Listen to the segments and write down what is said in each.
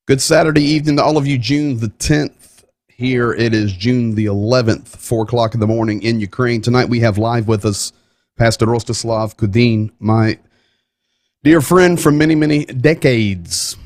Good Saturday evening to all of you. June the 10th. Here it is June the 11th, 4 o'clock in the morning in Ukraine. Tonight we have live with us Pastor Rostyslav Kudin, my dear friend from many, many decades.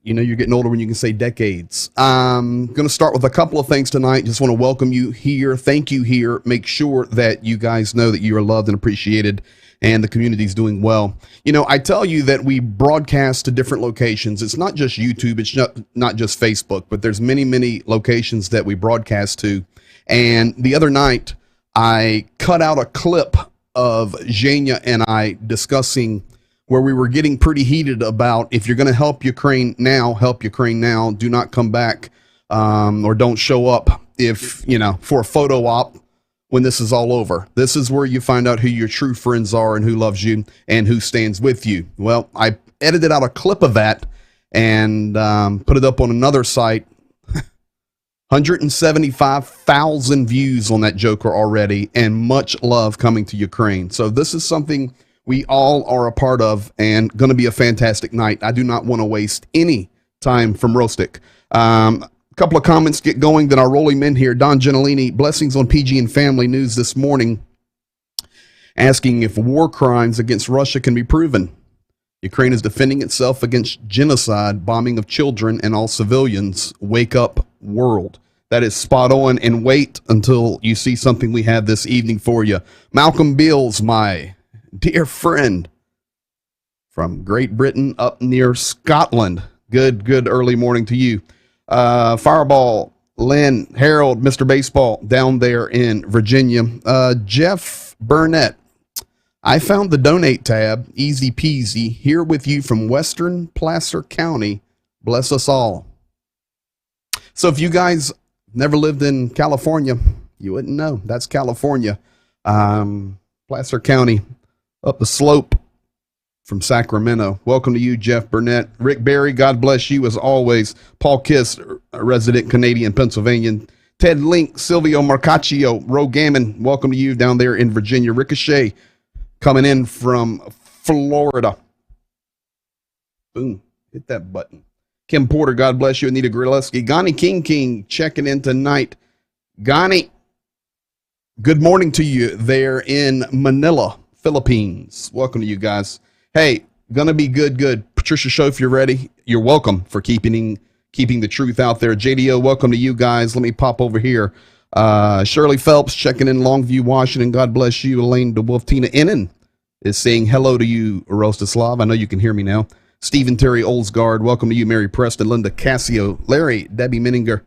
You're getting older when you can say decades. I'm going to start with a couple of things tonight. Just want to welcome you here. Thank you here. Make sure that you guys know that you are loved and appreciated and the community is doing well. You know, I tell you that we broadcast to different locations. It's not just YouTube. It's not just Facebook, but there's many, many locations that we broadcast to. And the other night, I cut out a clip of Zhenya and I discussing where we were getting pretty heated about if you're going to help Ukraine now, help Ukraine now. Do not come back or don't show up for a photo op when this is all over. This is where you find out who your true friends are and who loves you and who stands with you. Well, I edited out a clip of that and put it up on another site. 175,000 views on that joker already, and much love coming to Ukraine. So this is something we all are a part of and going to be a fantastic night. I do not want to waste any time from Rostik. Couple of comments get going, then I'll roll him in here. Don Gentilini, blessings on PG and Family News this morning, asking if war crimes against Russia can be proven. Ukraine is defending itself against genocide, bombing of children and all civilians. Wake up, world. That is spot on, and wait until you see something we have this evening for you. Malcolm Beals, my dear friend from Great Britain up near Scotland. Good early morning to you. Fireball, Lynn, Harold, Mr. Baseball down there in Virginia. Jeff Burnett, I found the donate tab, easy peasy, here with you from Western Placer County. Bless us all. So if you guys never lived in California, you wouldn't know. That's California. Placer County, up the slope from Sacramento. Welcome to you, Jeff Burnett. Rick Berry, God bless you as always. Paul Kiss, a resident Canadian, Pennsylvania. Ted Link, Silvio Marcaccio, Ro Gammon, welcome to you down there in Virginia. Ricochet, coming in from Florida. Boom, hit that button. Kim Porter, God bless you. Anita Grileski. Gani King, checking in tonight. Gani, good morning to you there in Manila, Philippines. Welcome to you guys. Hey, gonna be good. Patricia Show, if you're ready, you're welcome for keeping the truth out there. JDO, welcome to you guys. Let me pop over here. Shirley Phelps checking in Longview, Washington. God bless you. Elaine DeWolf. Tina Innan is saying hello to you, Rostislav. I know you can hear me now. Stephen Terry Olsgaard, welcome to you. Mary Preston, Linda Cassio, Larry, Debbie Minninger.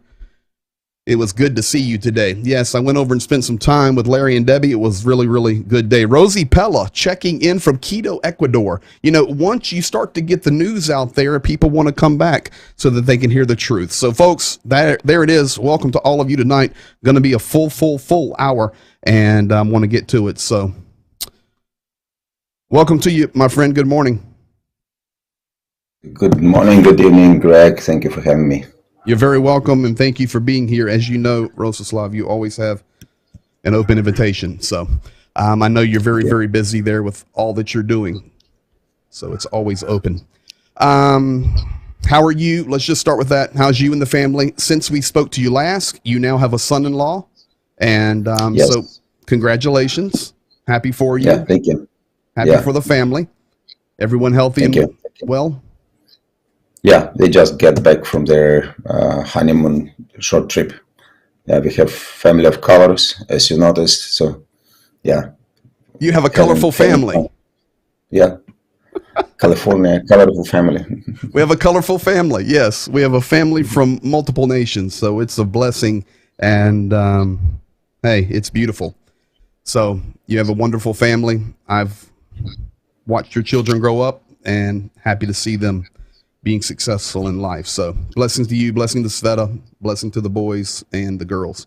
It was good to see you today. Yes, I went over and spent some time with Larry and Debbie. It was really good day. Rosie Pella checking in from Quito, Ecuador. You know, once you start to get the news out there, people want to come back so that they can hear the truth. So, folks, there it is. Welcome to all of you tonight. Going to be a full hour, and I want to get to it. So, welcome to you, my friend. Good morning. Good morning, good evening, Greg. Thank you for having me. You're very welcome, and thank you for being here. As you know, Rostislav, you always have an open invitation. So I know you're very busy there with all that you're doing. So it's always open. How are you? Let's just start with that. How's you and the family? Since we spoke to you last, you now have a son-in-law. And yes. So congratulations. Happy for you. Yeah, thank you. Happy for the family. Everyone healthy thank and you. well? Yeah, they just get back from their honeymoon short trip. Yeah, we have family of colors, as you noticed. So, yeah. You have a colorful family. Yeah. California, colorful family. We have a colorful family. Yes, we have a family from multiple nations. So it's a blessing. And, hey, it's beautiful. So you have a wonderful family. I've watched your children grow up and happy to see them being successful in life. So blessings to you, blessing to Sveta, blessing to the boys and the girls.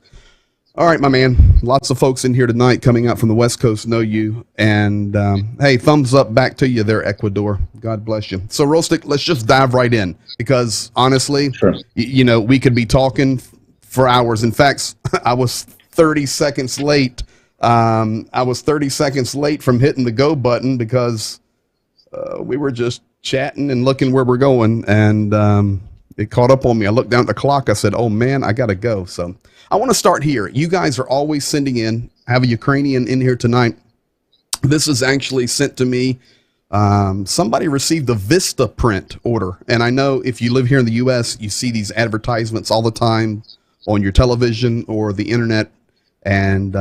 All right, my man, lots of folks in here tonight coming out from the West Coast know you. And hey, thumbs up back to you there, Ecuador. God bless you. So Rostik, let's just dive right in because honestly, sure. You know, we could be talking for hours. In fact, I was 30 seconds late. I was 30 seconds late from hitting the go button because we were just chatting and looking where we're going. And it caught up on me. I looked down at the clock. I said, "Oh man, I gotta go." So I want to start here. You guys are always sending in. I have a Ukrainian in here tonight. This is actually sent to me. Somebody received the Vista print order, and I know if you live here in the U.S., you see these advertisements all the time on your television or the internet. And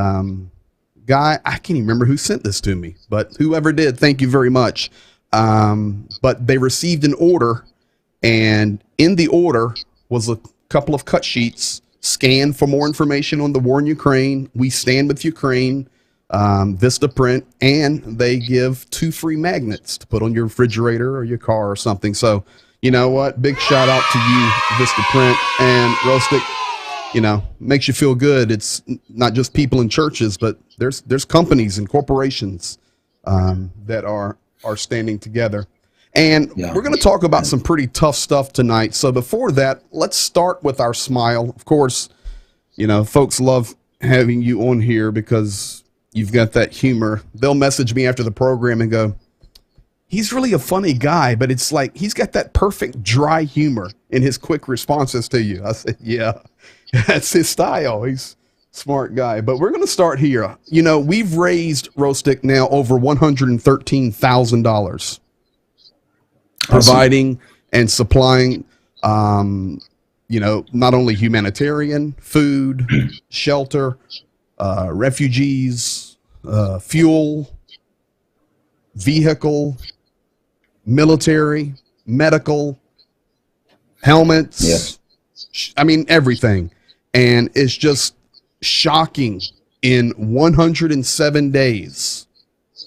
guy, I can't even remember who sent this to me, but whoever did, thank you very much. But they received an order, and in the order was a couple of cut sheets. Scan for more information on the war in Ukraine. We stand with Ukraine. Vista print, and they give 2 free magnets to put on your refrigerator or your car or something. So, you know what? Big shout out to you, Vista print and Rostick. You know, makes you feel good. It's not just people in churches, but there's companies and corporations that are standing together. And we're going to talk about some pretty tough stuff tonight. So before that, let's start with our smile. Of course, you know, folks love having you on here because you've got that humor. They'll message me after the program and go, "He's really a funny guy, but it's like he's got that perfect dry humor in his quick responses to you." I said, "Yeah, that's his style. He's a smart guy." But we're going to start here. You know, we've raised Rostick now over $113,000, providing and supplying, you know, not only humanitarian, food, shelter, refugees, fuel, vehicle, military, medical, helmets. Yes. I mean, everything. And it's just shocking in 107 days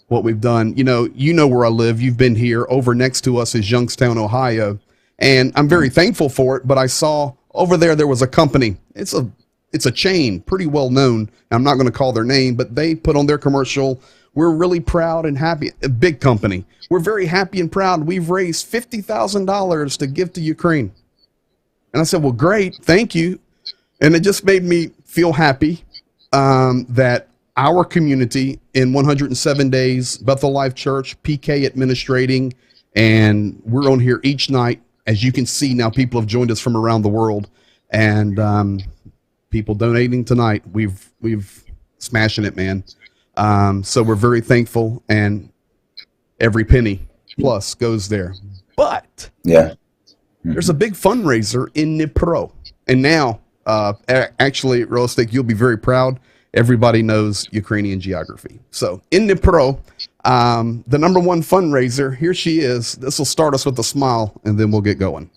what we've done. You know where I live. You've been here. Over next to us is Youngstown, Ohio. And I'm very thankful for it. But I saw over there was a company. It's a chain, pretty well known. I'm not going to call their name, but they put on their commercial, "We're really proud and happy." A big company. "We're very happy and proud. We've raised $50,000 to give to Ukraine." And I said, "Well, great. Thank you." And it just made me feel happy that our community in 107 days, Bethel Life Church, PK administrating, and we're on here each night. As you can see now, people have joined us from around the world. And, people donating tonight. We've smashing it, man. So we're very thankful, and every penny plus goes there. But there's a big fundraiser in Dnipro, and now actually, Rostick, you'll be very proud. Everybody knows Ukrainian geography. So in Dnipro, the #1 fundraiser. Here she is. This will start us with a smile, and then we'll get going.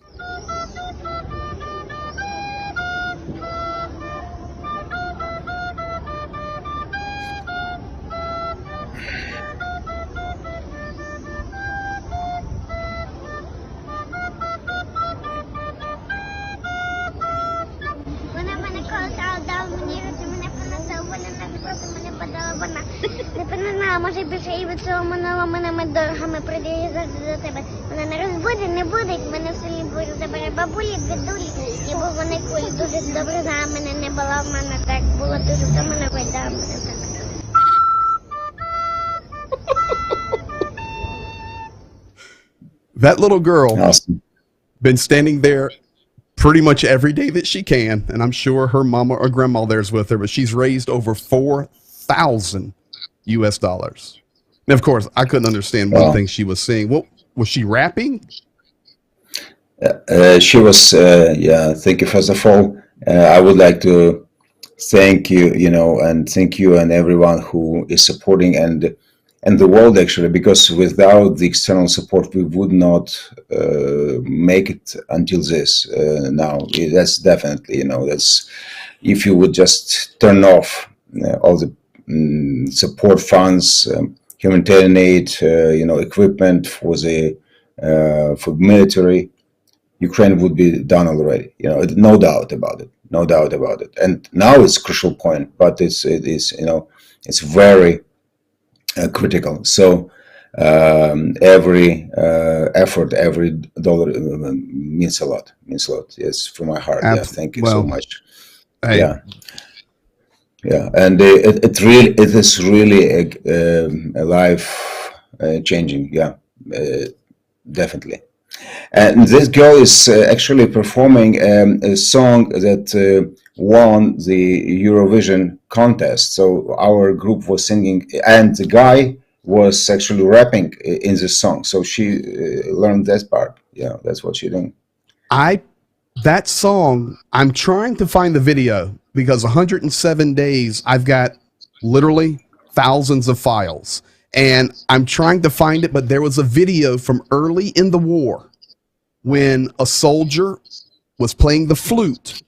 Може більше і від цього минуло мене дорогами прийде завжди до тебе. Вона не розбуде, не буде, мене в селі бурю забере бабулі, дідулі, і був вони кулі. Дуже добре за мене не була в мене так. Було дуже до мене вийде мене так. That little girl been standing there pretty much every day that she can, and I'm sure her mama or grandma there's with her, but she's raised over $4,000 US. And of course, I couldn't understand one thing she was saying. What was she rapping? She was, thank you. First of all, I would like to thank you, and thank you and everyone who is supporting and the world actually, because without the external support, we would not make it until this. Now, that's definitely, that's if you would just turn off all the support funds, humanitarian aid, equipment for the military, Ukraine would be done already. No doubt about it. And now it's a crucial point, but it is it's very critical. So every effort, every dollar means a lot. Yes, from my heart. Yeah, thank you so much. Yeah, and it is really a life changing. Yeah, definitely. And this girl is actually performing a song that won the Eurovision contest. So our group was singing, and the guy was actually rapping in the song. So she learned that part. Yeah, that's what she did. That song, I'm trying to find the video because 107 days, I've got literally thousands of files and I'm trying to find it, but there was a video from early in the war when a soldier was playing the flute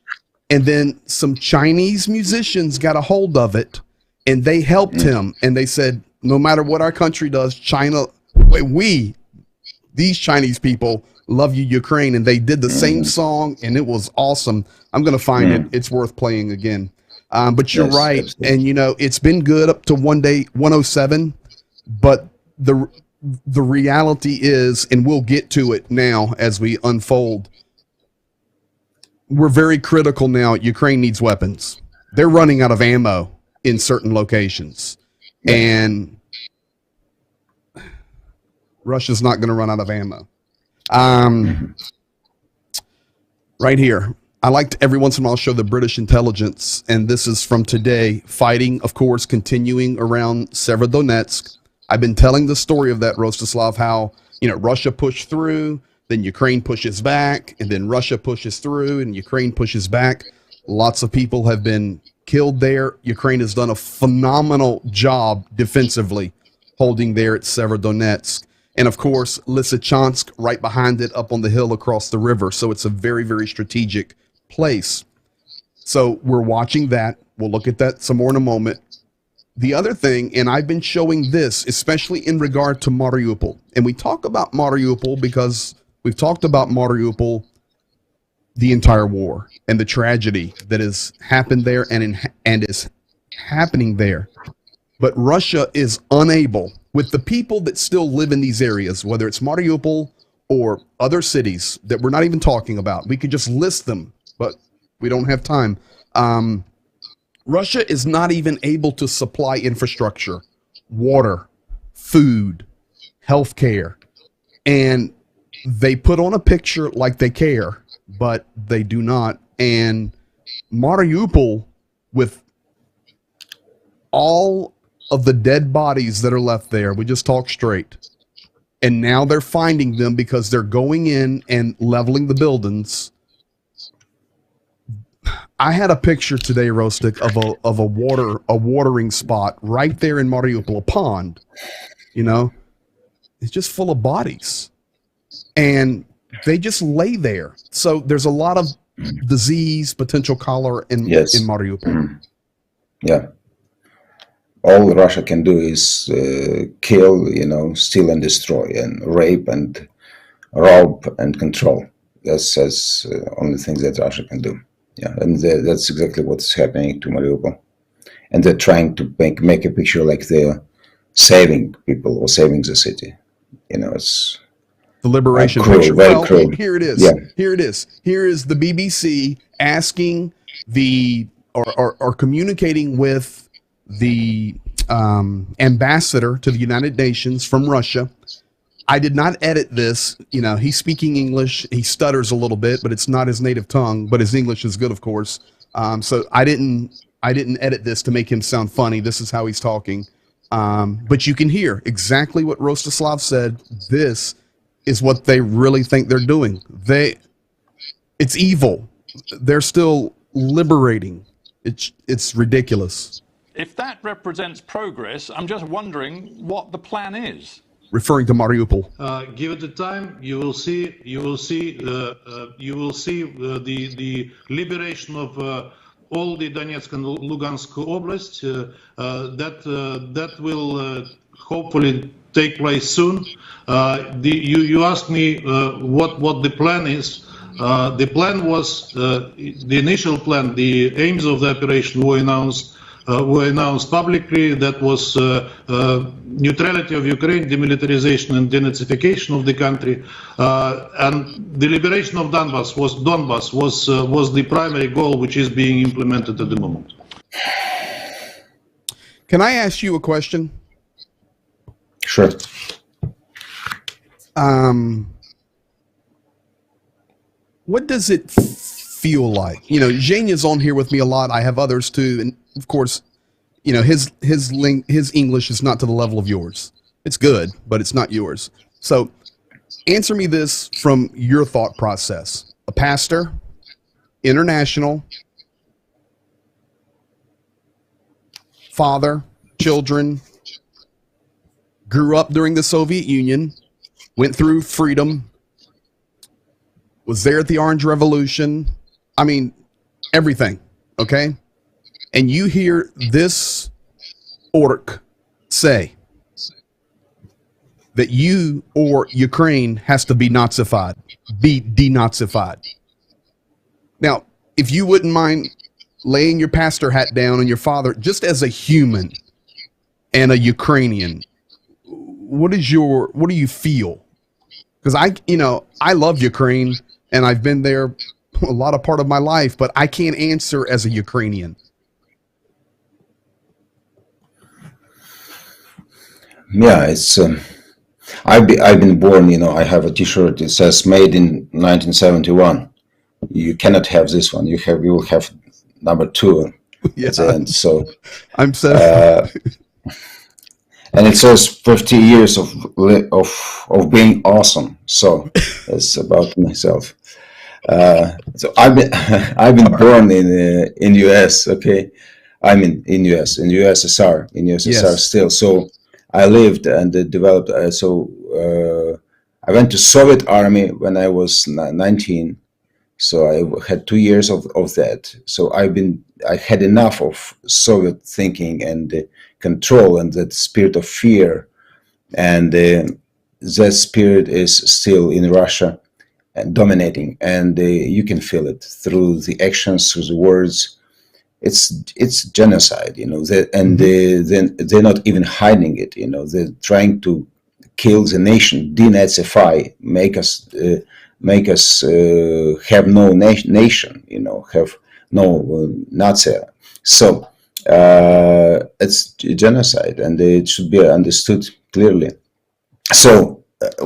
and then some Chinese musicians got a hold of it and they helped him and they said, no matter what our country does, these Chinese people love you, Ukraine. And they did the same song and it was awesome. I'm going to find it. It's worth playing again. But you're right. Absolutely. And you know, it's been good up to 107, but the reality is, and we'll get to it now as we unfold, we're very critical now. Ukraine needs weapons. They're running out of ammo in certain locations. And Russia's not going to run out of ammo. Right here, I like to every once in a while show the British intelligence, and this is from today. Fighting, of course, continuing around Severodonetsk. I've been telling the story of that, Rostislav, how, you know, Russia pushed through, then Ukraine pushes back, and then Russia pushes through, and Ukraine pushes back. Lots of people have been killed there. Ukraine has done a phenomenal job defensively, holding there at Severodonetsk. And of course, Lysychansk right behind it up on the hill across the river. So it's a very, very strategic place. So we're watching that. We'll look at that some more in a moment. The other thing, and I've been showing this, especially in regard to Mariupol. And we talk about Mariupol because we've talked about Mariupol the entire war and the tragedy that has happened there and is happening there. But Russia is unable, with the people that still live in these areas, whether it's Mariupol or other cities that we're not even talking about, we could just list them, but we don't have time. Russia is not even able to supply infrastructure, water, food, healthcare, and they put on a picture like they care, but they do not. And Mariupol, with all of the dead bodies that are left there, we just talk straight. And now they're finding them because they're going in and leveling the buildings. I had a picture today, Rostik, of a watering spot right there in Mariupol, a pond. You know, it's just full of bodies, and they just lay there. So there's a lot of disease, potential cholera in Mariupol. Yeah. All Russia can do is kill, you know, steal and destroy, and rape and rob and control. That's only things that Russia can do. Yeah, and that's exactly what's happening to Mariupol. And they're trying to make a picture like they're saving people or saving the city. You know, it's the liberation cruel, picture. very well, cruel. Here it is. Yeah. Here it is. Here is the BBC asking or communicating with the ambassador to the United Nations from Russia. I did not edit this. You know, he's speaking English. He stutters a little bit, but it's not his native tongue. But his English is good, of course. So I didn't edit this to make him sound funny. This is how he's talking. But you can hear exactly what Rostislav said. This is what they really think they're doing. It's evil. They're still liberating. It's ridiculous. If that represents progress, I'm just wondering what the plan is. Referring to Mariupol. Give it the time, you will see the liberation of all the Donetsk and Lugansk Oblast. That will hopefully take place soon. You asked me what the plan is. The plan was the initial plan. The aims of the operation were announced publicly. That was neutrality of Ukraine, demilitarization and denazification of the country, and the liberation of Donbas was the primary goal, which is being implemented at the moment. Can I ask you a question? Sure. what does it feel like? You know, Zhenya's on here with me a lot. I have others too, and of course, you know, his English is not to the level of yours. It's good, but it's not yours. So, answer me this from your thought process: a pastor, international, father, children, grew up during the Soviet Union, went through freedom, was there at the Orange Revolution. I mean, everything, okay? And you hear this orc say that you or Ukraine has to be Nazified, be denazified. Now, if you wouldn't mind laying your pastor hat down on your father, just as a human and a Ukrainian, what do you feel? Because I love Ukraine and I've been there a lot of part of my life, but I can't answer as a Ukrainian. Yeah, it's I've been born. You know, I have a T-shirt. It says "Made in 1971." You cannot have this one. You will have number 2 Yeah. at the end. So I'm so and it says 50 years of being awesome. So that's about myself. So I've been born in US. Okay, I mean in US, in USSR, Yes. still. So I lived and developed. I went to Soviet Army when I was 19. So I had 2 years of that. So I had enough of Soviet thinking and control and that spirit of fear, and that spirit is still in Russia and dominating, and you can feel it through the actions, through the words. It's genocide, you know. They're not even hiding it, you know. They're trying to kill the nation, denazify, make us have no nation, you know, have no Nazi. So it's genocide, and it should be understood clearly. So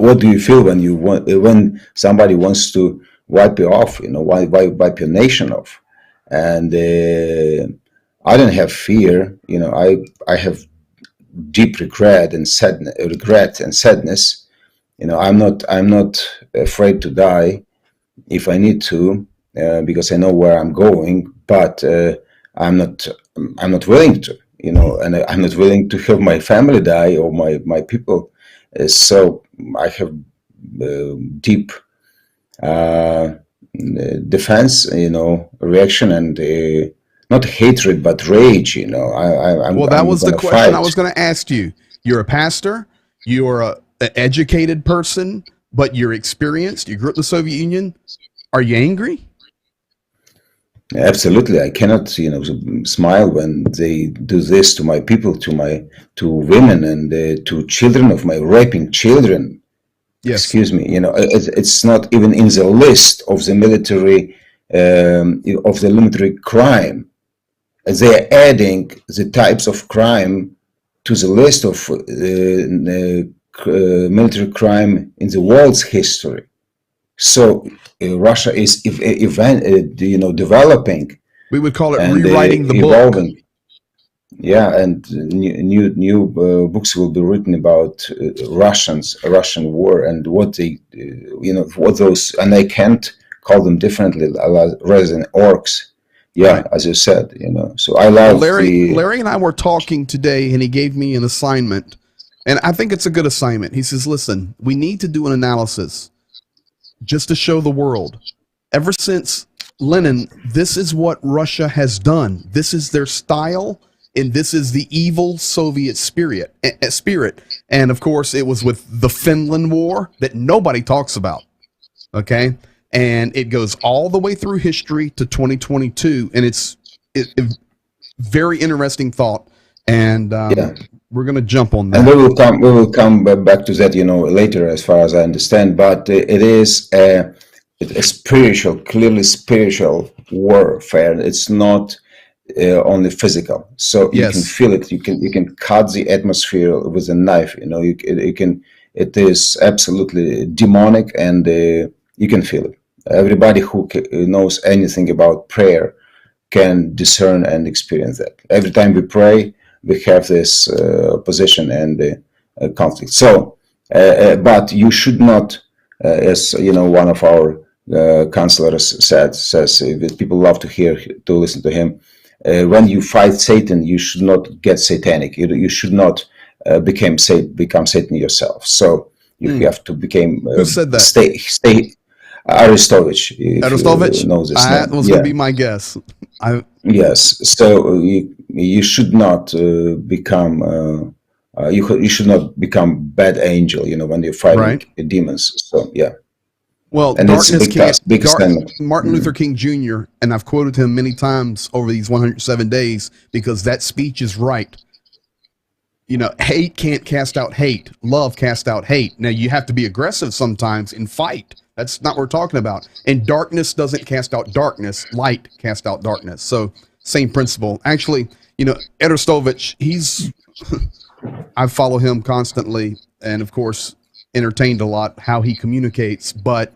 what do you feel when somebody wants to wipe you off, you know, wipe your nation off? And I don't have fear, you know. I have deep regret and sadness. You know, I'm not afraid to die if I need to, because I know where I'm going. But I'm not willing to, you know, and I'm not willing to have my family die or my people. So I have deep defense, you know, reaction, and not hatred but rage, you know. Well, that was the gonna question fight. I was going to ask you. You're a pastor, you're an educated person, but you're experienced. You grew up in the Soviet Union. Are you angry? Absolutely, I cannot, you know, smile when they do this to my people, to women, and to children of my raping children. Yes. Excuse me, you know, it's not even in the list of the military crime. They are adding the types of crime to the list of military crime in the world's history. So Russia is developing. We would call it And rewriting the book. evolving. Yeah, and new books will be written about Russian war, and what they, what those, and I can't call them differently rather than orcs. Yeah, Right. as you said, you know. So I love Larry and I were talking today, and he gave me an assignment, and I think it's a good assignment. He says, listen, we need to do an analysis just to show the world. Ever since Lenin, this is what Russia has done. This is their style, and this is the evil Soviet spirit. And of course, it was with the Finland War that nobody talks about. Okay? And it goes all the way through history to 2022, and it's very interesting thought. And we're going to jump on that. And we will come back to that, you know, later, as far as I understand. But it is a spiritual, clearly spiritual warfare. It's not only physical. So you can feel it. You can cut the atmosphere with a knife. You know, you can. It is absolutely demonic, and you can feel it. Everybody who knows anything about prayer can discern and experience that. Every time we pray, we have this opposition and conflict. So, but you should not, as one of our counselors says people love to listen to him. When you fight Satan, you should not get satanic. You should not become Satan yourself. So you have to become. Who said that? Stay. Aristovich. Aristovich? Knows this That was going to be my guess. Yes. So you should not become. You should not become bad angel. When you're fighting demons. So yeah. Well, and darkness can't. Martin Luther King Jr., and I've quoted him many times over these 107 days because that speech is right. Hate can't cast out hate. Love casts out hate. Now, you have to be aggressive sometimes and fight. That's not what we're talking about. And darkness doesn't cast out darkness. Light casts out darkness. So, same principle. Actually, Aristovich, I follow him constantly and, of course, entertained a lot how he communicates. But,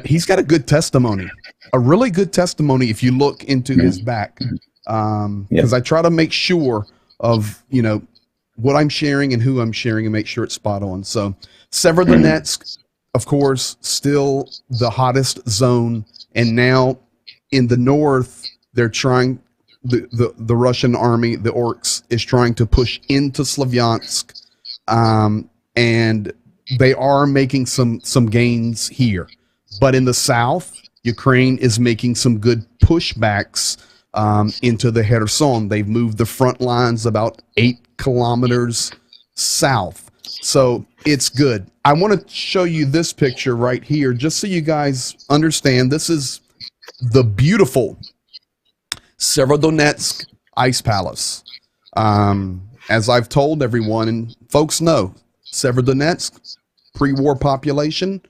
he's got a good testimony, a really good testimony if you look into his back. Because I try to make sure of, what I'm sharing and who I'm sharing and make sure it's spot on. So Severodonetsk, of course, still the hottest zone. And now in the north, they're trying, the Russian army, the orcs, is trying to push into Slavyansk. And they are making some gains here. But in the south, Ukraine is making some good pushbacks into the Kherson. They've moved the front lines about 8 kilometers south. So it's good. I want to show you this picture right here, just so you guys understand. This is the beautiful Severodonetsk Ice Palace. As I've told everyone, and folks know, Severodonetsk, pre-war population,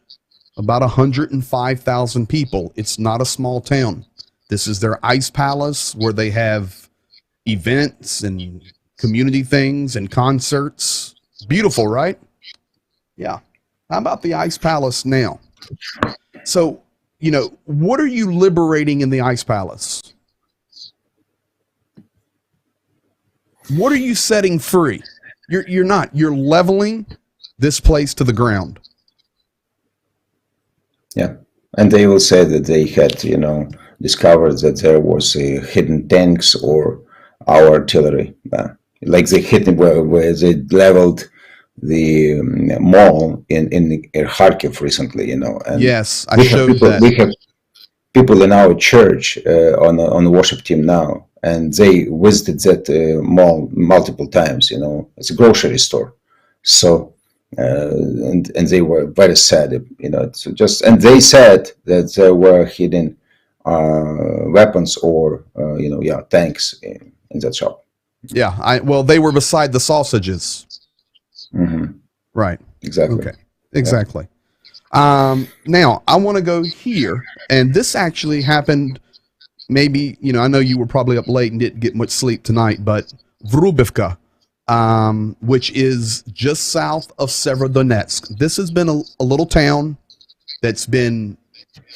about 105,000 people. It's not a small town. This is their ice palace where they have events and community things and concerts. Beautiful, right? Yeah. How about the ice palace now? So, what are you liberating in the ice palace? What are you setting free? You're not. You're leveling this place to the ground. Yeah. And they will say that they had, discovered that there was hidden tanks or our artillery. Like they hit where they leveled the mall in Kharkiv recently, And yes, I showed that. We have people in our church on the worship team now, and they visited that mall multiple times. It's a grocery store, so and they were very sad. And they said that there were hidden weapons or tanks in that shop. Yeah, they were beside the sausages. Mm-hmm. Right. Exactly. Okay. Exactly. Yeah. Now I want to go here, and this actually happened. Maybe I know you were probably up late and didn't get much sleep tonight, but Vrubivka, which is just south of Severodonetsk. This has been a little town that's been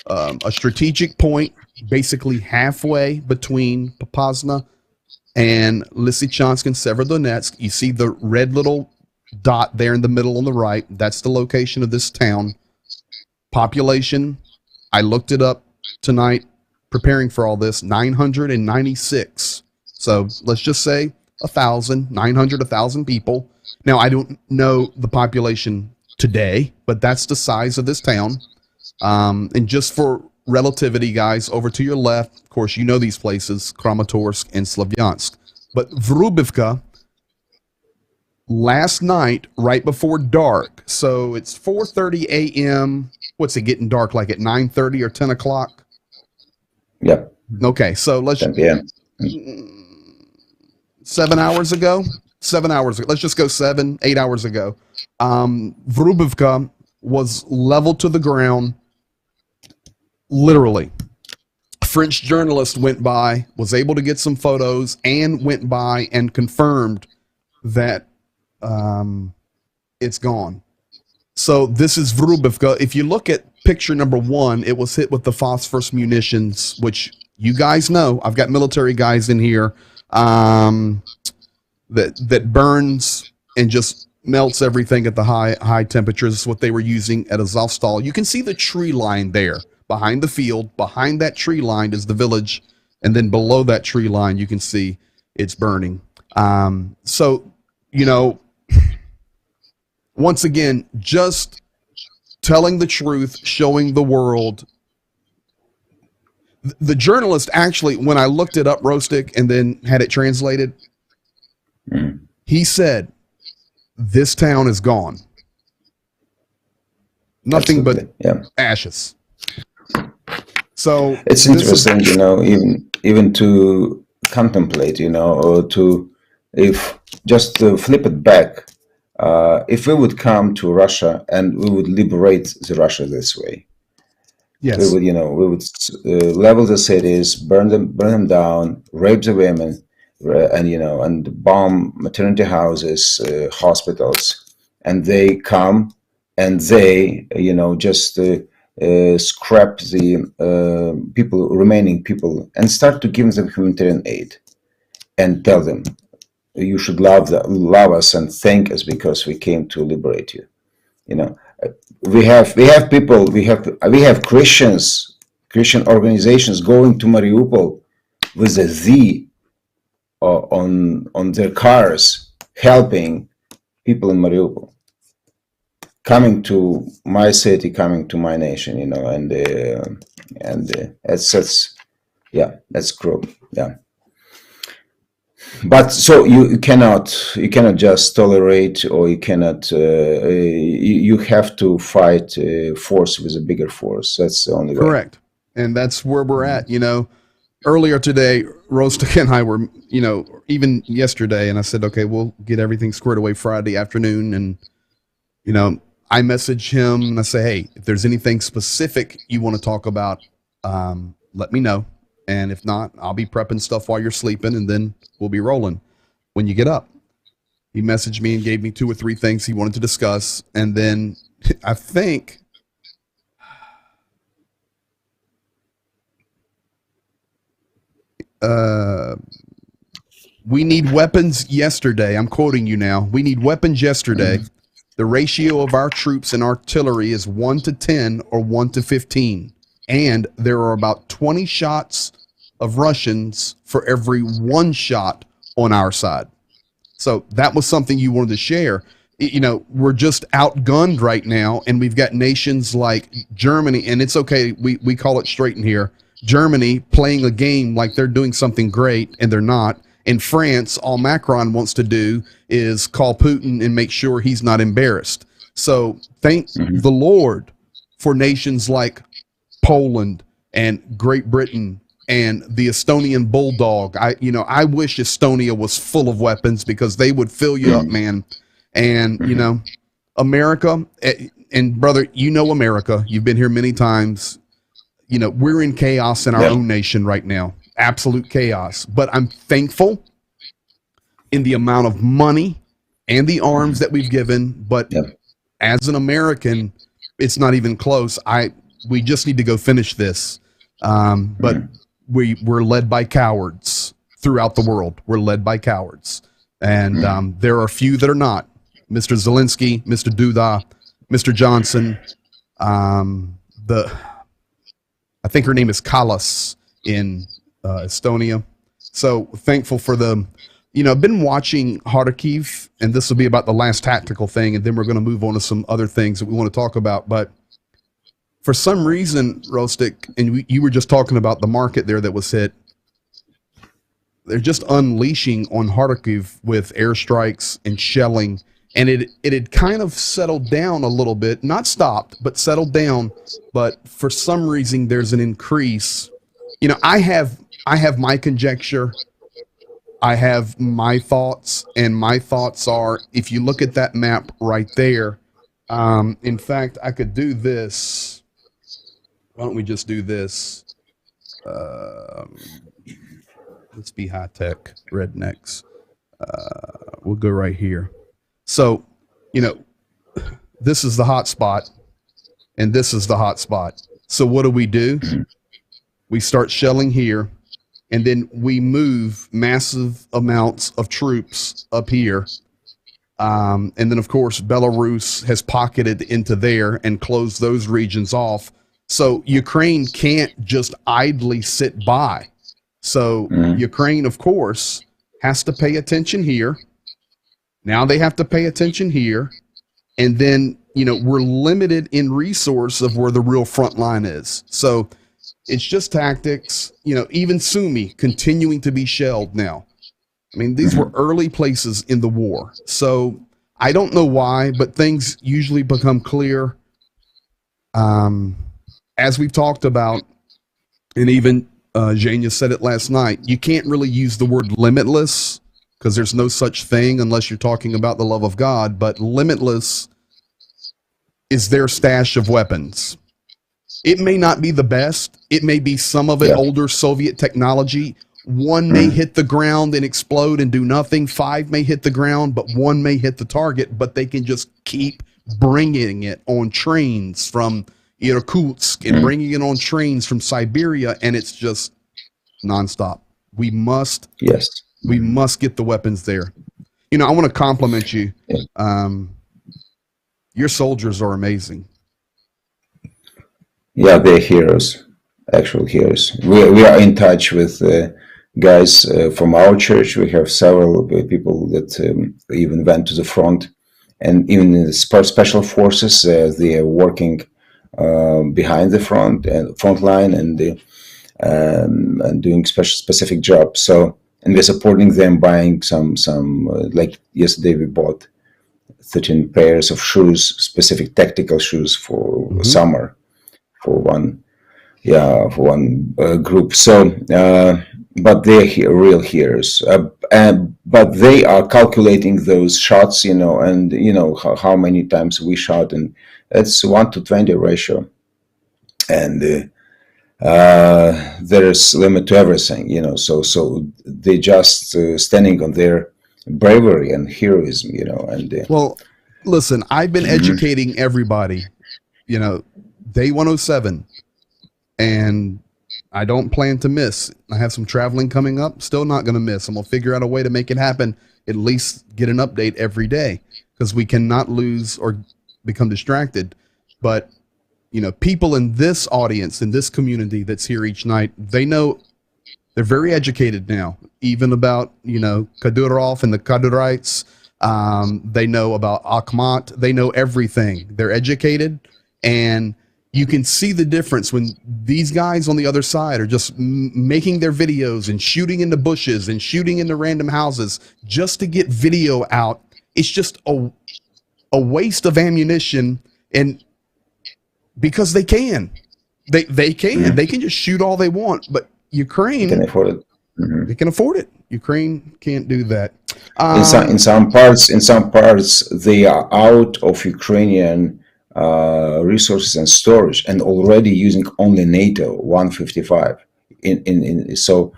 a strategic point, basically halfway between Popasna and Lysychansk and Severodonetsk. You see the red little dot there in the middle on the right. That's the location of this town. Population, I looked it up tonight preparing for all this, 996. So let's just say 1,000 people. Now, I don't know the population today, but that's the size of this town. And just for relativity, guys, over to your left, of course, these places, Kramatorsk and Slavyansk. But Vrubivka, last night, right before dark, so it's 4:30 a.m. What's it getting dark like at 9:30 or 10 o'clock? Yeah. Okay, so let's 10 p.m. 7 hours ago. Let's just go 8 hours ago. Vrubivka was leveled to the ground, literally. A French journalist went by, was able to get some photos, and went by and confirmed that it's gone. So this is Vrubivka. If you look at picture number 1, it was hit with the phosphorus munitions, which you guys know. I've got military guys in here that burns and just melts everything at the high temperatures. This is what they were using at Azovstal. You can see the tree line there behind the field. Behind that tree line is the village, and then below that tree line you can see it's burning. So, you know, once again, just telling the truth, showing the world. The journalist actually, when I looked it up, Rostik, and then had it translated, he said, this town is gone. Nothing Absolutely. but ashes. So it's interesting, you know, even to contemplate, you know, or to, if just to flip it back, if we would come to Russia and we would liberate the Russia this way, yes, we would, you know, we would level the cities, burn them down, rape the women, and, you know, and bomb maternity houses, hospitals, and they come and they, you know, just scrap the remaining people, and start to give them humanitarian aid, and tell them, you should love us and thank us because we came to liberate you. You know, we have people, we have Christian organizations going to Mariupol with a Z on their cars, helping people in Mariupol, coming to my city, coming to my nation. You know, and that's cruel. Yeah. But so you cannot just tolerate, or you cannot. You have to fight force with a bigger force. That's the only way. Correct, and that's where we're at. You know, earlier today, Rostik and I were, you know, even yesterday, and I said, okay, we'll get everything squared away Friday afternoon, and you know, I message him and I say, hey, if there's anything specific you want to talk about, let me know. And if not, I'll be prepping stuff while you're sleeping, and then we'll be rolling when you get up. He messaged me and gave me 2 or 3 things he wanted to discuss. And then I think we need weapons yesterday. I'm quoting you now. We need weapons yesterday. The ratio of our troops and artillery is 1 to 10 or 1 to 15. And there are about 20 shots of Russians for every 1 shot on our side. So that was something you wanted to share. You know, we're just outgunned right now, and we've got nations like Germany, and it's okay, we call it straight in here. Germany playing a game like they're doing something great, and they're not. In France, all Macron wants to do is call Putin and make sure he's not embarrassed. So thank the Lord for nations like Poland and Great Britain and the Estonian bulldog. I wish Estonia was full of weapons, because they would fill you up, man. And, you know, America, and brother, you know America, you've been here many times. You know, we're in chaos in our own nation right now. Absolute chaos. But I'm thankful in the amount of money and the arms that we've given. But as an American, it's not even close. We just need to go finish this. But we're led by cowards throughout the world. We're led by cowards. And there are a few that are not. Mr. Zelensky, Mr. Duda, Mr. Johnson, I think her name is Kallas in Estonia. So thankful for them. You know, I've been watching Kharkiv, and this will be about the last tactical thing, and then we're going to move on to some other things that we want to talk about. But for some reason, Rostik, and you were just talking about the market there that was hit, they're just unleashing on Kharkiv with airstrikes and shelling, and it had kind of settled down a little bit, not stopped, but settled down. But for some reason, there's an increase. You know, I have my conjecture. I have my thoughts, and my thoughts are, if you look at that map right there, in fact, I could do this. Why don't we just do this? Let's be high tech, rednecks. We'll go right here. So, you know, this is the hot spot, and this is the hot spot. So what do? We start shelling here, and then we move massive amounts of troops up here. And then, of course, Belarus has pocketed into there and closed those regions off. So Ukraine can't just idly sit by. So Ukraine, of course, has to pay attention here. Now they have to pay attention here. And then, we're limited in resource of where the real front line is. So it's just tactics. Even Sumy continuing to be shelled now. I mean, these were early places in the war. So I don't know why, but things usually become clear. As we've talked about, and even Zhenya said it last night, you can't really use the word limitless because there's no such thing unless you're talking about the love of God, but limitless is their stash of weapons. It may not be the best. It may be some of it older Soviet technology. One may hit the ground and explode and do nothing. 5 may hit the ground, but 1 may hit the target, but they can just keep bringing it on trains from Irkutsk and bringing it on trains from Siberia, and it's just nonstop. We must get the weapons there. I want to compliment you. Your soldiers are amazing. Yeah, they're heroes, actual heroes. We are in touch with guys from our church. We have several people that even went to the front, and even in the special forces, they are working behind the front line and doing specific jobs. So, and we're supporting them, buying some like yesterday we bought 13 pairs of shoes, specific tactical shoes for summer, for one group. So, but they're real heroes. But they are calculating those shots, and how many times we shot, and it's 1-20 ratio, and there is limit to everything, So they just standing on their bravery and heroism, and well, listen, I've been educating everybody, day 107, and I don't plan to miss. I have some traveling coming up, still not going to miss. I'm going to figure out a way to make it happen, at least get an update every day, because we cannot lose or become distracted. But people in this audience, in this community that's here each night, they know, they're very educated now, even about, Kadyrov and the Kadyraites. They know about Akhmat. They know everything. They're educated, and you can see the difference when these guys on the other side are just making their videos and shooting in the bushes and shooting into random houses just to get video out. It's just a waste of ammunition, and because they can just shoot all they want, but Ukraine can afford it. They can afford it. Ukraine can't do that. In some parts, they are out of Ukrainian resources and storage, and already using only NATO 155. So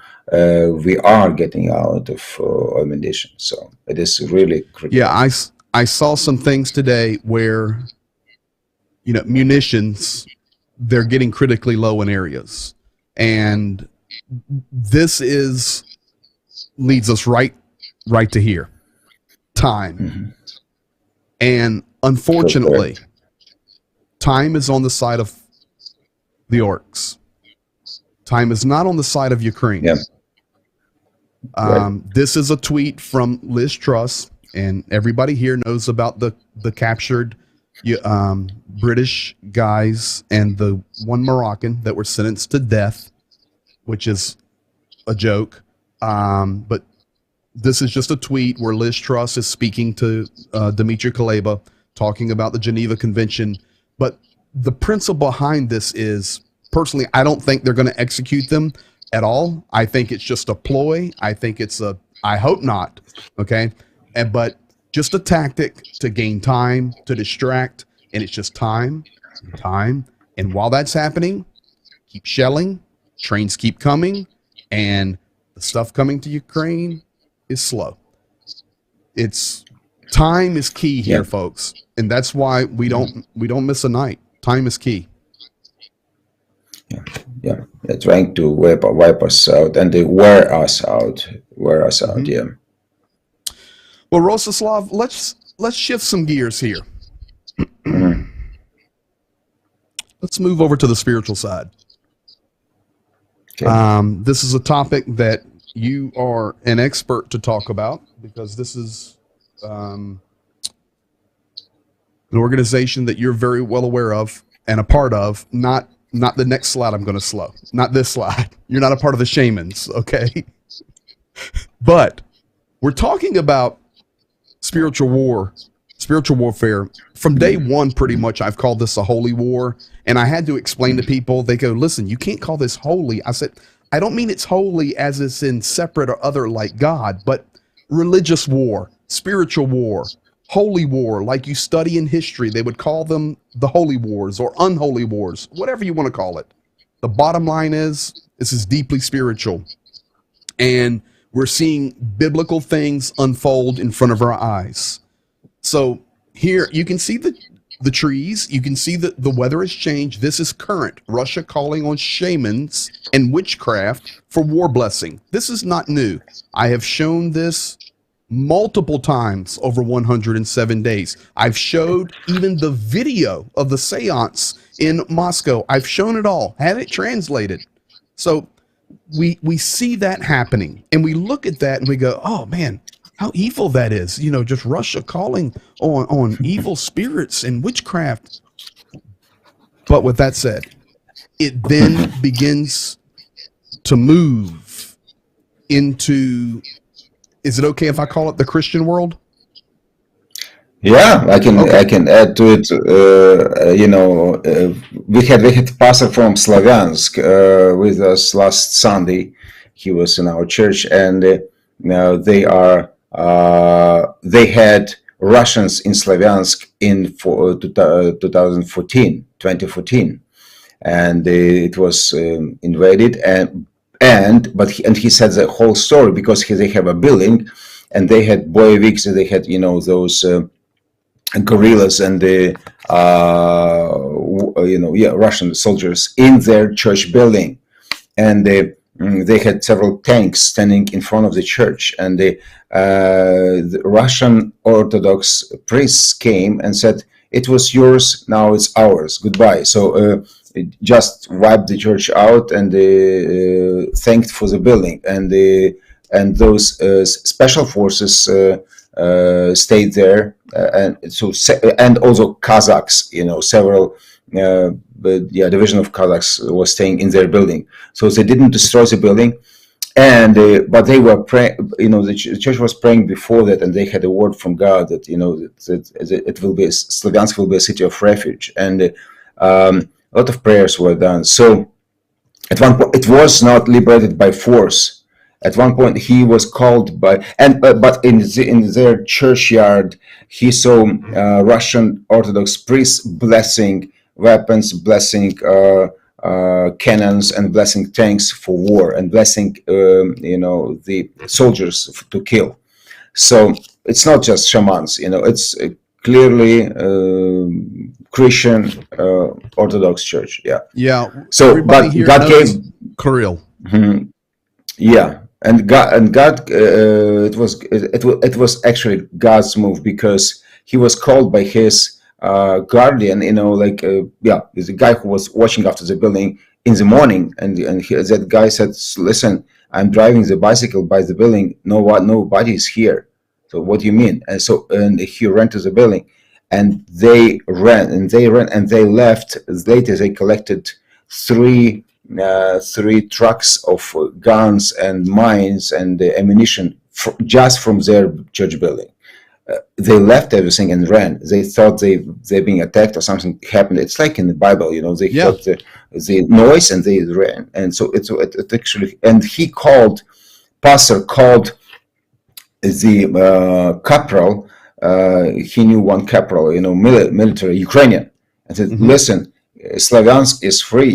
we are getting out of ammunition. So it is really critical. Yeah, I saw some things today where munitions, they're getting critically low in areas, and this leads us right to here. Time. And unfortunately, time is on the side of the orcs. Time is not on the side of Ukraine. Yeah. This is a tweet from Liz Truss, and everybody here knows about the captured British guys and the one Moroccan that were sentenced to death, which is a joke. But this is just a tweet where Liz Truss is speaking to Dmitry Kuleba, talking about the Geneva Convention. But the principle behind this is, personally, I don't think they're going to execute them at all. I think it's just a ploy. I hope not. Okay. But just a tactic to gain time, to distract. And it's just time. And while that's happening, keep shelling, trains keep coming, and the stuff coming to Ukraine is slow. Time is key here, folks. And that's why we don't miss a night. Time is key. They're trying to wipe us out and they wear us out. Yeah. Well, Rostislav, let's shift some gears here. Let's move over to the spiritual side. Okay. This is a topic that you are an expert to talk about, because this is an organization that you're very well aware of and a part of. Not the next slide I'm going to slow. Not this slide. You're not a part of the shamans, okay? But we're talking about spiritual warfare. From day one, pretty much, I've called this a holy war. And I had to explain to people, they go, listen, you can't call this holy. I said, I don't mean it's holy as it's in separate or other like God, but religious war, spiritual war, holy war, like you study in history. They would call them the holy wars or unholy wars, whatever you want to call it. The bottom line is, this is deeply spiritual. And we're seeing biblical things unfold in front of our eyes. So here you can see the trees. You can see that the weather has changed. This is current. Russia calling on shamans and witchcraft for war blessing. This is not new. I have shown this multiple times over 107 days. I've showed even the video of the seance in Moscow. I've shown it all, had it translated. So we see that happening, and we look at that and we go, oh man, how evil that is. You know, just Russia calling on evil spirits and witchcraft. But with that said, it then begins to move into, is it okay if I call it the Christian world? Yeah, I can add to it. We had pastor from Slavyansk with us last Sunday. He was in our church, and they had Russians in Slavyansk in 2014, and it was invaded, but he said the whole story because they have a building, and they had Boyeviks, and they had those guerrillas and the Russian soldiers in their church building, and they had several tanks standing in front of the church, and the Russian Orthodox priests came and said, "It was yours, now it's ours. Goodbye." So it just wiped the church out, and thanked for the building, and those special forces stayed there, and also Kazakhs, several division of Kazakhs was staying in their building. So they didn't destroy the building, and but they were praying. The church was praying before that, and they had a word from God that that it will be, Slavyansk will be a city of refuge, and a lot of prayers were done. So at one point, it was not liberated by force. At one point, he was called by, but in their churchyard, he saw Russian Orthodox priests blessing weapons, blessing cannons, and blessing tanks for war, and blessing the soldiers to kill. So it's not just shamans, it's clearly Christian Orthodox Church. Yeah. Yeah. So, but God gave Kirill. Yeah. And God, it was actually God's move, because he was called by his guardian, he's a guy who was watching after the building in the morning, and that guy said, "Listen, I'm driving the bicycle by the building. Nobody is here. So what do you mean?" And he ran to the building, and they ran, and they left. Later, they collected three trucks of guns and mines and ammunition just from their church building. They left everything and ran. They thought they're being attacked or something happened. It's like in the Bible, they heard the noise and they ran. And so it actually, and pastor called the corporal. He knew one corporal, military Ukrainian, and said, "Listen, Slavyansk is free.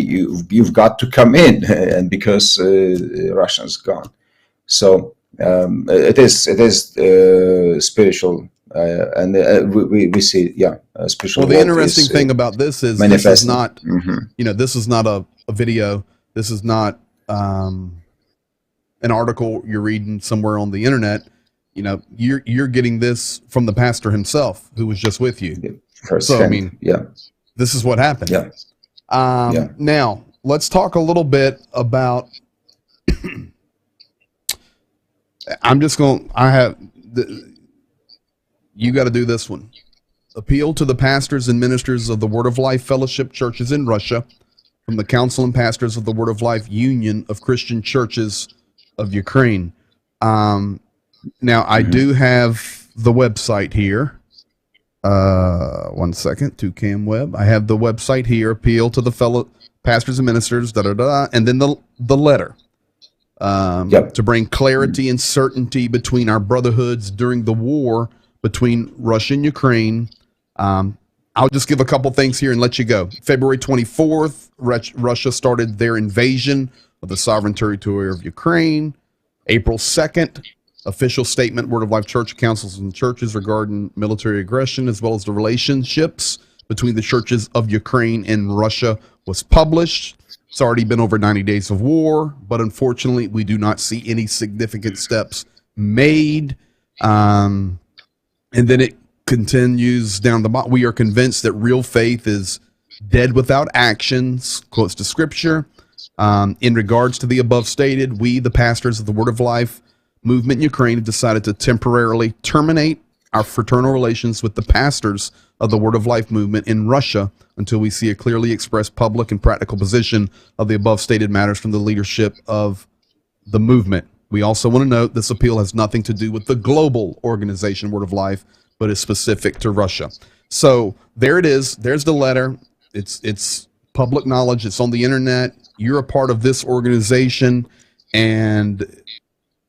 You've got to come in," and because Russians gone. So it is spiritual And we see, spiritual Well, the world interesting is thing about this is manifesting. This is not a video. This is not an article you're reading somewhere on the internet. You're getting this from the pastor himself, who was just with you. So, I mean, this is what happened. Now, let's talk a little bit about. You got to do this one. Appeal to the pastors and ministers of the Word of Life Fellowship churches in Russia from the Council and Pastors of the Word of Life Union of Christian Churches of Ukraine. Now, I do have the website here. 1 second, to CamWeb. I have the website here, appeal to the fellow pastors and ministers, and then the letter. To bring clarity and certainty between our brotherhoods during the war between Russia and Ukraine. I'll just give a couple things here and let you go. February 24th, Russia started their invasion of the sovereign territory of Ukraine. April 2nd, official statement, Word of Life Church Councils and Churches regarding military aggression, as well as the relationships between the churches of Ukraine and Russia, was published. It's already been over 90 days of war, but unfortunately, we do not see any significant steps made. And then it continues down the bottom. We are convinced that real faith is dead without actions, quotes to Scripture. In regards to the above stated, we, the pastors of the Word of Life movement in Ukraine, have decided to temporarily terminate our fraternal relations with the pastors of the Word of Life movement in Russia until we see a clearly expressed public and practical position of the above stated matters from the leadership of the movement. We also want to note this appeal has nothing to do with the global organization Word of Life, but is specific to Russia. So there it is. There's the letter. It's public knowledge. It's on the internet. You're a part of this organization, and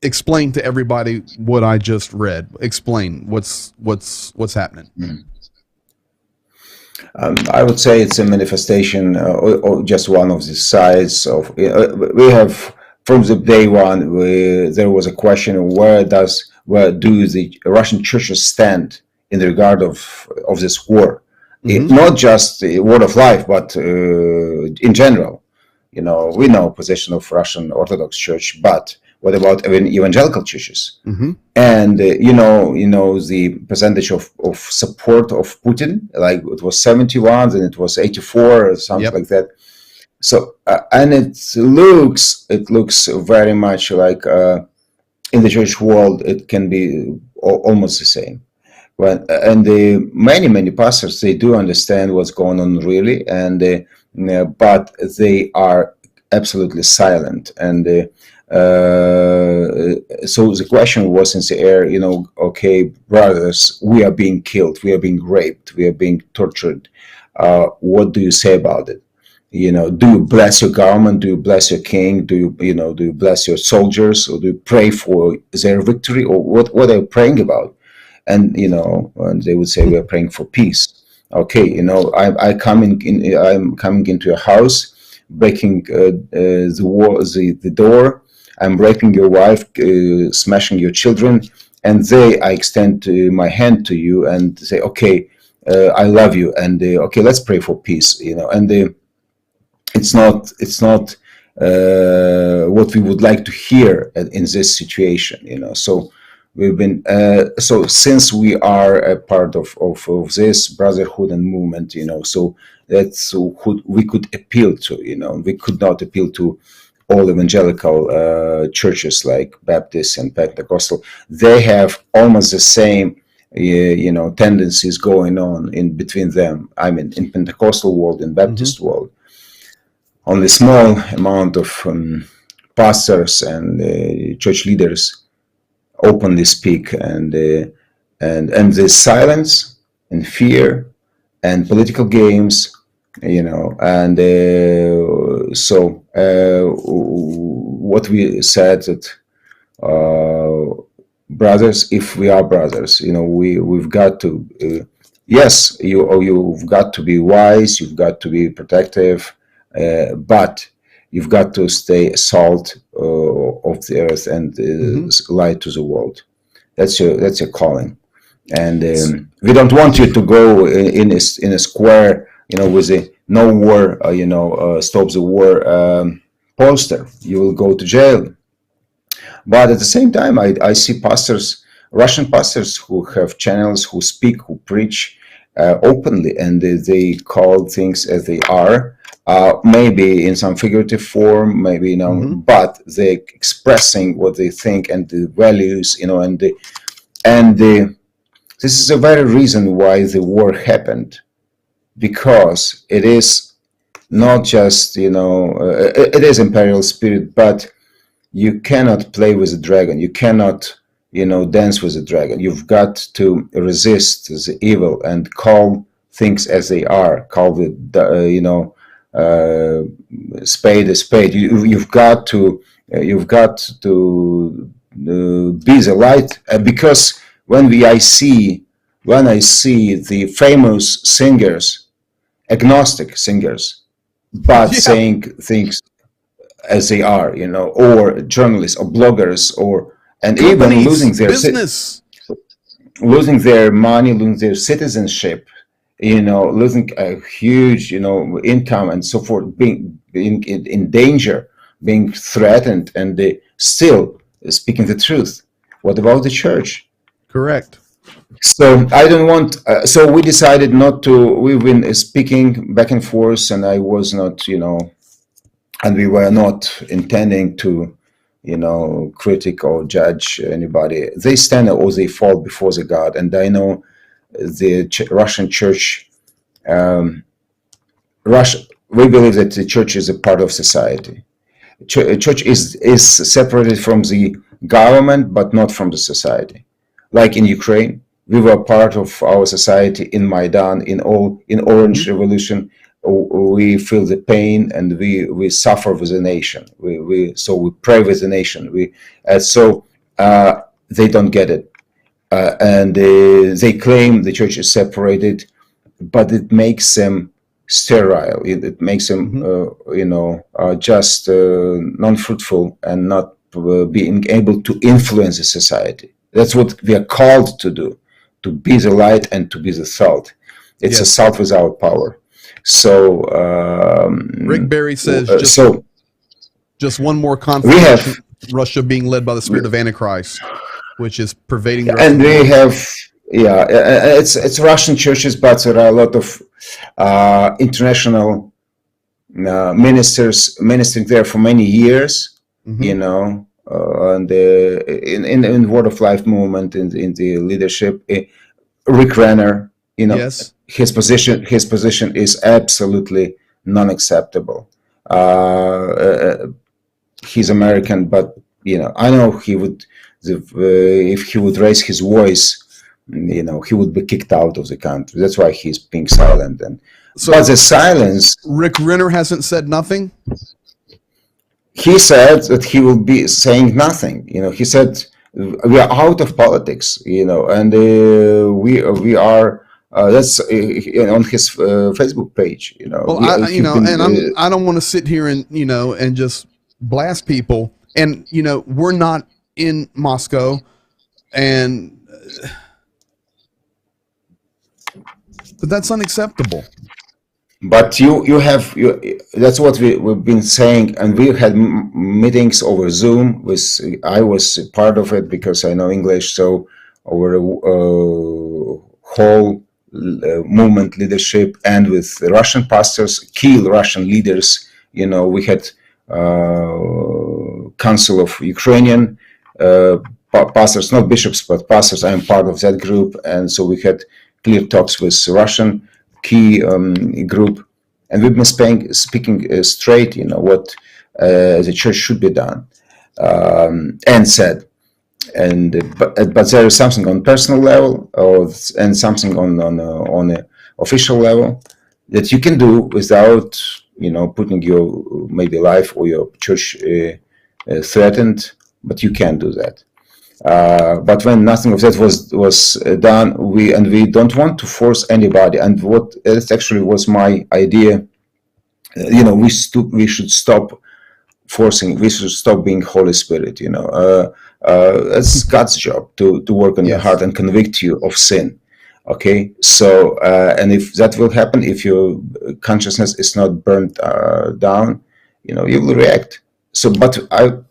explain to everybody what I just read. Explain what's happening. I would say it's a manifestation, or just one of the sides of. We have from the day one. There was a question of where do the Russian churches stand in regard of this war, not just the Word of Life, but in general. We know position of Russian Orthodox Church, but what about evangelical churches? And the percentage of support of Putin, like it was 71 and it was 84 or something like that. So and it looks very much like in the church world it can be almost the same. And many pastors, they do understand what's going on really, and but they are absolutely silent. And so the question was in the air, okay, brothers, we are being killed, we are being raped, we are being tortured. What do you say about it? Do you bless your government? Do you bless your king? Do you bless your soldiers? Or do you pray for their victory? Or what are you praying about? And and they would say we are praying for peace. Okay, I'm coming into a house, breaking the door. I'm raping your wife, smashing your children, and I extend my hand to you and say, okay, I love you, and okay, let's pray for peace. And it's not what we would like to hear in this situation. So we've been so since we are a part of this brotherhood and movement, so that's who we could appeal to. We could not appeal to all evangelical churches like Baptist and Pentecostal. They have almost the same tendencies going on in between them. I mean, in Pentecostal world, in Baptist world, only small amount of pastors and church leaders openly speak, and the silence and fear and political games, and so what we said that brothers, if we are brothers, we've got to yes, you've got to be wise, you've got to be protective, but you've got to stay salt of the earth and light to the world. That's your calling. and we don't want you to go in a square, with a no war, stops the war poster. You will go to jail. But at the same time, I see pastors, Russian pastors, who have channels, who speak, who preach openly, and they call things as they are. Maybe in some figurative form, maybe but they're expressing what they think and the values, this is the very reason why the war happened, because it is not just, it is imperial spirit, but you cannot play with the dragon. You cannot, dance with the dragon. You've got to resist the evil and call things as they are. Call spade a spade. You've got to be the light, because when I see the famous singers, agnostic singers, but saying things as they are, or journalists or bloggers, and Companies, even losing their business. losing their money, losing their citizenship, losing a huge, income and so forth, being in danger, being threatened, and they still speaking the truth. What about the church? Correct. So I don't want. So we decided not to. We've been speaking back and forth, and I was not, and we were not intending to, critic or judge anybody. They stand or they fall before the God, and I know the Russian church. Russia. We believe that the church is a part of society. Church is separated from the government, but not from the society. Like in Ukraine, we were part of our society in Maidan, in Orange Revolution. We feel the pain, and we suffer with the nation. So we pray with the nation. They don't get it, and they claim the church is separated, but it makes them sterile. It makes them, just non-fruitful and not being able to influence the society. That's what we are called to do, to be the light and to be the salt. It's a salt without power. So Rick Berry says just one more confirmation: Russia being led by the spirit of Antichrist, which is pervading the and we have it's Russian churches, but there are a lot of international ministers ministering there for many years, and in Word of Life movement, in the leadership, Rick Renner, his position is absolutely non-acceptable. He's American, but I know he would, if he would raise his voice, he would be kicked out of the country. That's why he's being silent. But the silence. Rick Renner hasn't said nothing. He said that he will be saying nothing. He said we are out of politics. And we are. That's on his Facebook page. Well, I don't want to sit here and and just blast people. And we're not in Moscow, but that's unacceptable. But you have that's what we've been saying, and we had meetings over Zoom. I was part of it because I know English, so over a whole movement leadership, and with the Russian pastors, key Russian leaders. We had Council of Ukrainian pastors, not bishops, but pastors. I'm part of that group, and so we had clear talks with Russian key group, and we've been speaking straight, what the church should be done, and said, but there is something on personal level, and something on a official level that you can do without, putting your maybe life or your church threatened, but you can do that. But when nothing of that was done, we don't want to force anybody. And what it actually was my idea, we should stop forcing. We should stop being Holy Spirit. It's God's job to work on your Yes. heart and convict you of sin. Okay, so and if that will happen, if your consciousness is not burnt down, you will react. So, but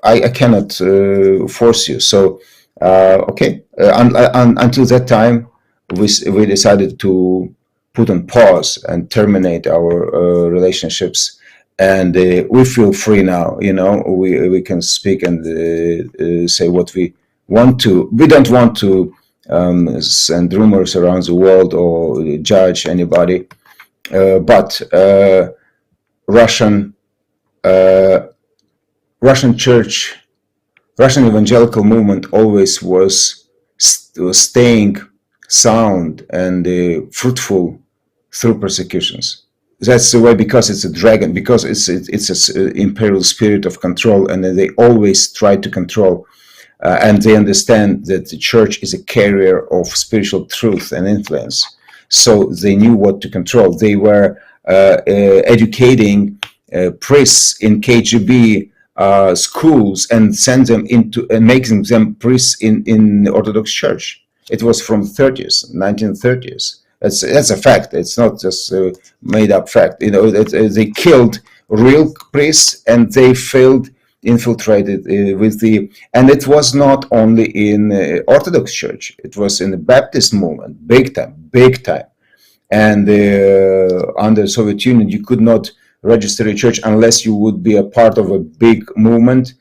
I cannot force you. So, okay, until that time, we decided to put on pause and terminate our relationships, and we feel free now. We can speak and say what we want to. We don't want to send rumors around the world or judge anybody, but Russian church, Russian evangelical movement always was staying sound and fruitful through persecutions. That's the way, because it's a dragon, because it's an imperial spirit of control, and they always try to control. And they understand that the church is a carrier of spiritual truth and influence. So they knew what to control. They were educating priests in KGB schools and send them into and making them priests in the Orthodox Church. It was from 1930s. That's a fact. It's not just a made up fact. They killed real priests, and they infiltrated with and it was not only in Orthodox Church. It was in the Baptist movement, big time. And under Soviet Union, you could not register a church unless you would be a part of a big movement,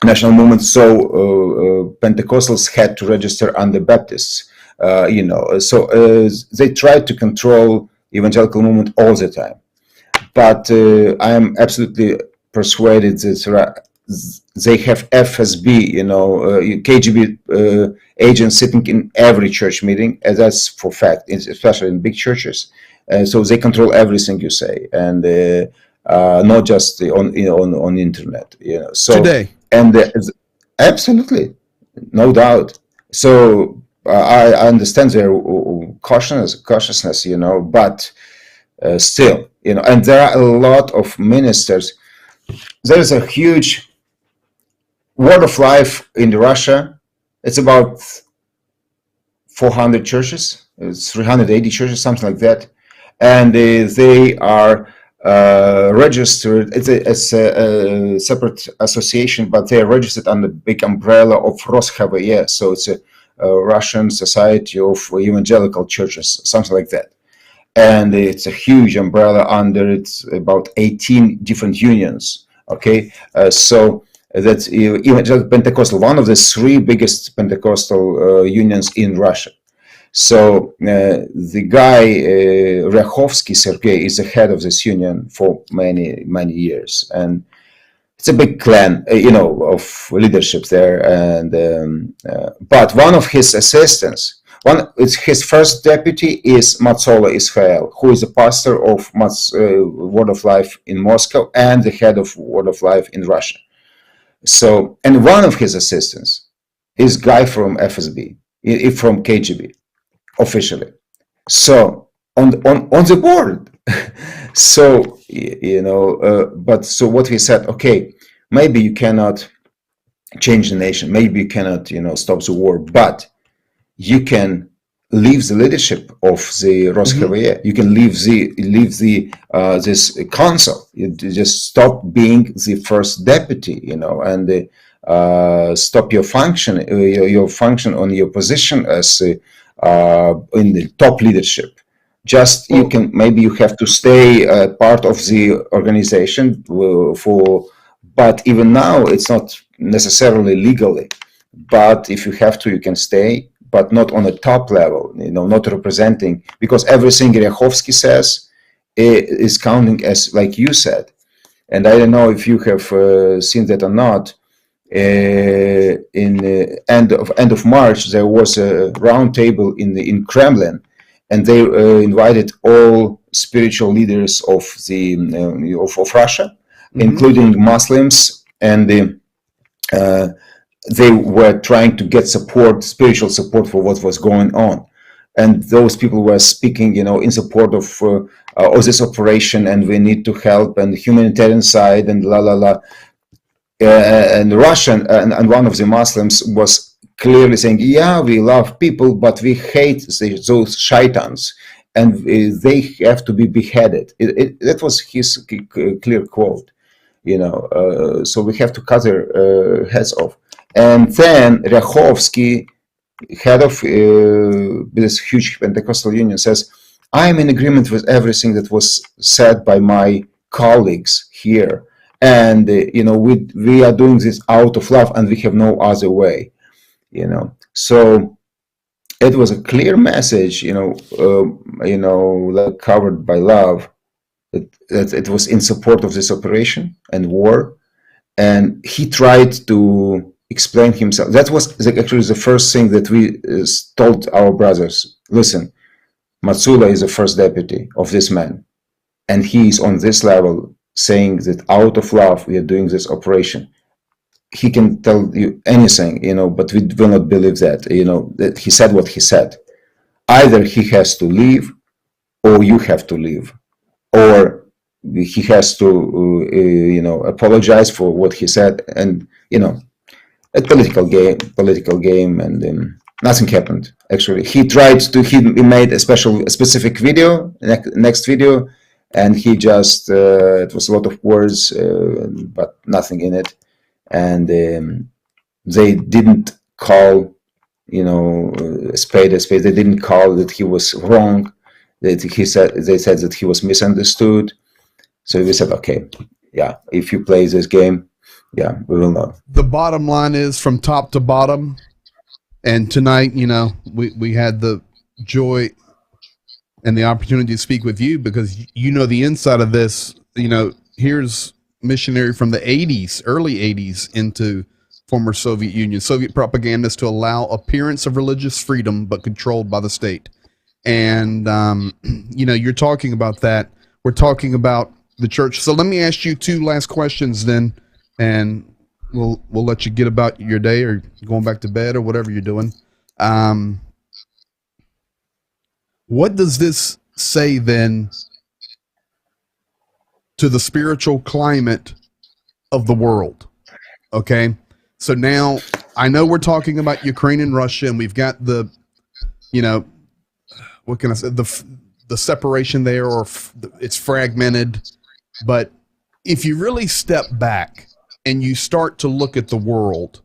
national movement. So Pentecostals had to register under Baptists. So they tried to control evangelical movement all the time. But I am absolutely persuaded that they have FSB, KGB agents sitting in every church meeting, and that's for fact, especially in big churches. So they control everything you say, and not just on the internet. So Today. And absolutely, no doubt. So I understand their cautiousness, but still, and there are a lot of ministers. There is a huge Word of Life in Russia. It's about 400 churches, it's 380 churches, something like that, and they are registered. It's a separate association, but they are registered under the big umbrella of Rostyslav. So it's a Russian Society of Evangelical Churches, something like that. And it's a huge umbrella under it's about 18 different unions. Okay, so that's Evangelical Pentecostal, one of the three biggest Pentecostal unions in Russia. So the guy Ryachovsky Sergei is the head of this union for many years, and it's a big clan, of leadership there. And but one of his assistants, his first deputy is Matsola Israel, who is the pastor of Word of Life in Moscow and the head of Word of Life in Russia. So, and one of his assistants is guy from FSB, from KGB, officially. So on the board. So but so what he said, okay, maybe you cannot change the nation, maybe you cannot stop the war, but you can leave the leadership of the Roskavaya. You can leave the this council. You just stop being the first deputy, and stop your function, your function on your position as in the top leadership. Just maybe you have to stay part of the organization but even now it's not necessarily legally. But if you have to, you can stay, but not on a top level, not representing, because everything Ryachovsky says is counting as, like you said. And I don't know if you have seen that or not. In end of March, there was a round table in Kremlin, and they invited all spiritual leaders of of Russia, including Muslims, and they were trying to get spiritual support for what was going on. And those people were speaking, in support of this operation, and we need to help, and humanitarian side, and . and Russian and one of the Muslims was clearly saying, "Yeah, we love people, but we hate those shaitans, and they have to be beheaded." That was his clear quote. So we have to cut their heads off. And then Ryakhovsky, head of this huge Pentecostal union, says, "I'm in agreement with everything that was said by my colleagues here, and we are doing this out of love, and we have no other way." So it was a clear message, like covered by love, that it was in support of this operation and war, and he tried to explain himself. That was actually the first thing that we told our brothers. Listen, Matsula is the first deputy of this man, and he is on this level saying that out of love we are doing this operation. He can tell you anything, but we will not believe that, that he said what he said. Either he has to leave, or you have to leave, or he has to, apologize for what he said, and a political game, and nothing happened. Actually, he made a specific video, next video, and he just it was a lot of words, but nothing in it. And they didn't call, a spade a spade. They didn't call that he was wrong. They said that he was misunderstood. So we said, okay, yeah, if you play this game, yeah, we will know. The bottom line is, from top to bottom, and tonight, we had the joy and the opportunity to speak with you, because the inside of this. Here's missionary from the 80s, early 80s, into former Soviet Union, Soviet propagandists to allow appearance of religious freedom, but controlled by the state. And, you're talking about that. We're talking about the church. So let me ask you two last questions then, and we'll let you get about your day, or going back to bed, or whatever you're doing. What does this say then to the spiritual climate of the world? Okay. So now I know we're talking about Ukraine and Russia, and we've got the, what can I say? The separation there, or it's fragmented. But if you really step back and you start to look at the world,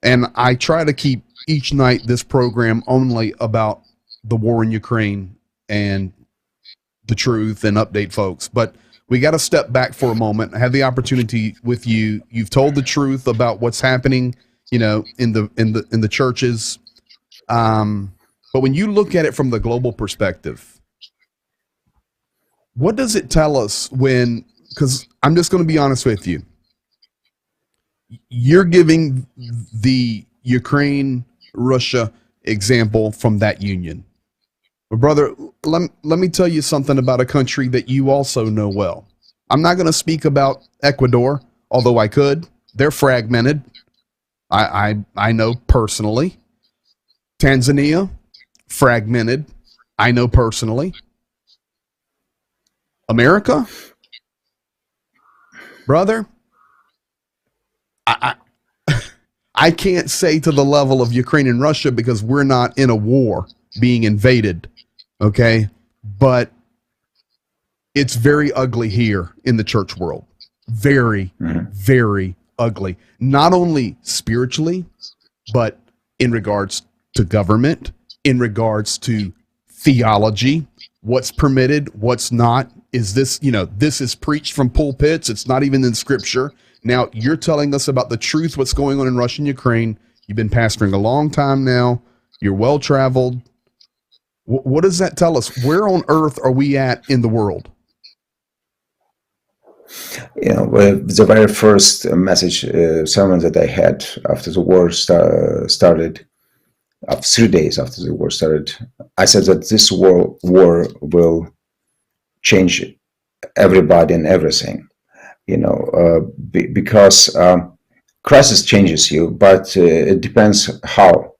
and I try to keep each night this program only about the war in Ukraine and the truth, and update folks, but we got to step back for a moment. I have the opportunity with you. You've told the truth about what's happening, in the churches. But when you look at it from the global perspective, what does it tell us because I'm just going to be honest with you. You're giving the Ukraine-Russia example from that union. But brother, let me tell you something about a country that you also know well. I'm not going to speak about Ecuador, although I could. They're fragmented. I know personally. Tanzania, fragmented. I know personally. America, brother, I can't say to the level of Ukraine and Russia, because we're not in a war being invaded. Okay. But it's very ugly here in the church world. Very, very ugly. Not only spiritually, but in regards to government, in regards to theology, what's permitted, what's not. Is this, this is preached from pulpits. It's not even in scripture. Now you're telling us about the truth, what's going on in Russia and Ukraine. You've been pastoring a long time now. You're well-traveled. What does that tell us? Where on earth are we at in the world? The very first message sermon that I had after the war started, 3 days after the war started, I said that this war will change everybody and everything, because crisis changes you, but it depends how,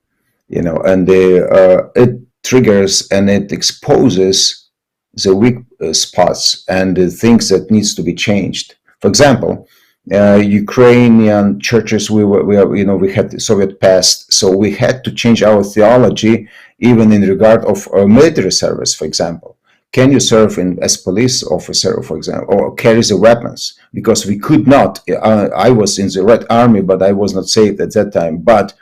and it triggers and it exposes the weak spots and the things that needs to be changed. For example, Ukrainian churches, we had the Soviet past, so we had to change our theology, even in regard of military service, for example. Can you serve as police officer, for example, or carry the weapons? Because we could not. I was in the Red Army, but I was not saved at that time. But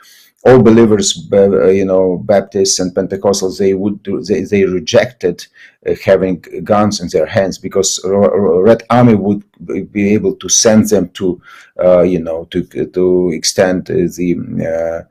all believers, Baptists and Pentecostals, they rejected having guns in their hands, because Red Army would be able to send them to extend the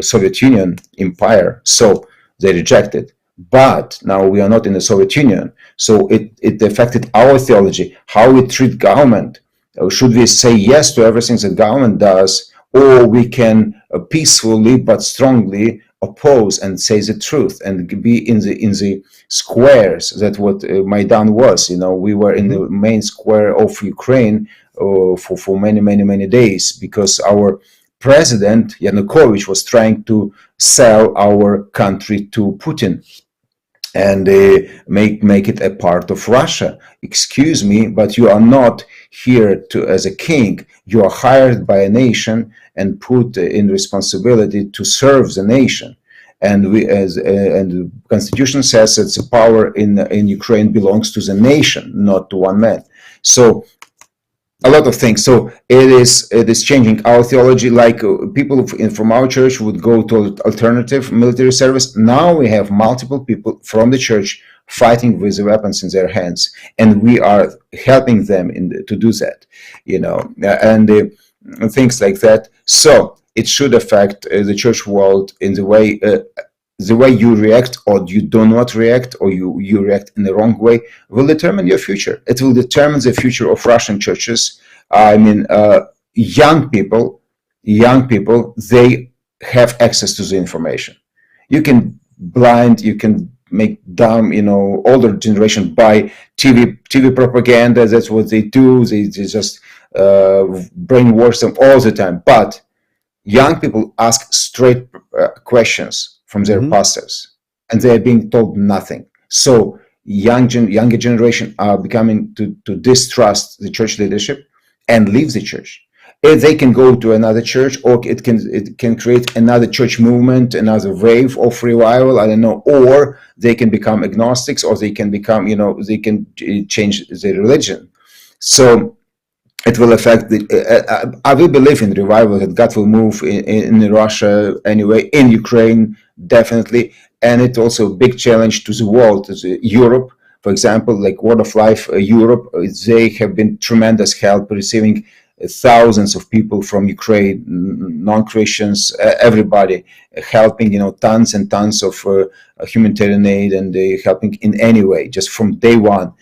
Soviet Union empire. So they rejected. But now we are not in the Soviet Union, so it affected our theology, how we treat government. Should we say yes to everything that government does, or we can peacefully but strongly oppose and say the truth and be in the squares? That what Maidan was. We were in the main square of Ukraine for many days, because our president Yanukovych was trying to sell our country to Putin and make it a part of Russia. Excuse me, but you are not here as a king. You are hired by a nation and put in responsibility to serve the nation. And and the Constitution says that the power in Ukraine belongs to the nation, not to one man. So a lot of things. So it is changing our theology. Like people from our church would go to alternative military service. Now we have multiple people from the church fighting with the weapons in their hands, and we are helping them to do that, and things like that. So it should affect the church world in the way you react, or you do not react, or you react in the wrong way, will determine your future. It will determine the future of Russian churches. I mean, young people, they have access to the information. You can make dumb, older generation buy TV propaganda. That's what they do. They just brainwash them all the time. But young people ask straight questions from their pastors, and they are being told nothing. So younger generation are becoming to distrust the church leadership and leave the church. If they can go to another church, or it can create another church movement, another wave of revival, I don't know, or they can become agnostics, or they can become, they can change their religion. So it will affect I will believe in revival, that God will move in Russia anyway, in Ukraine, definitely. And it's also a big challenge to the world, to Europe, for example, like Word of Life Europe. They have been tremendous help, receiving thousands of people from Ukraine, non-Christians, everybody helping, tons and tons of humanitarian aid, and helping in any way, just from day one.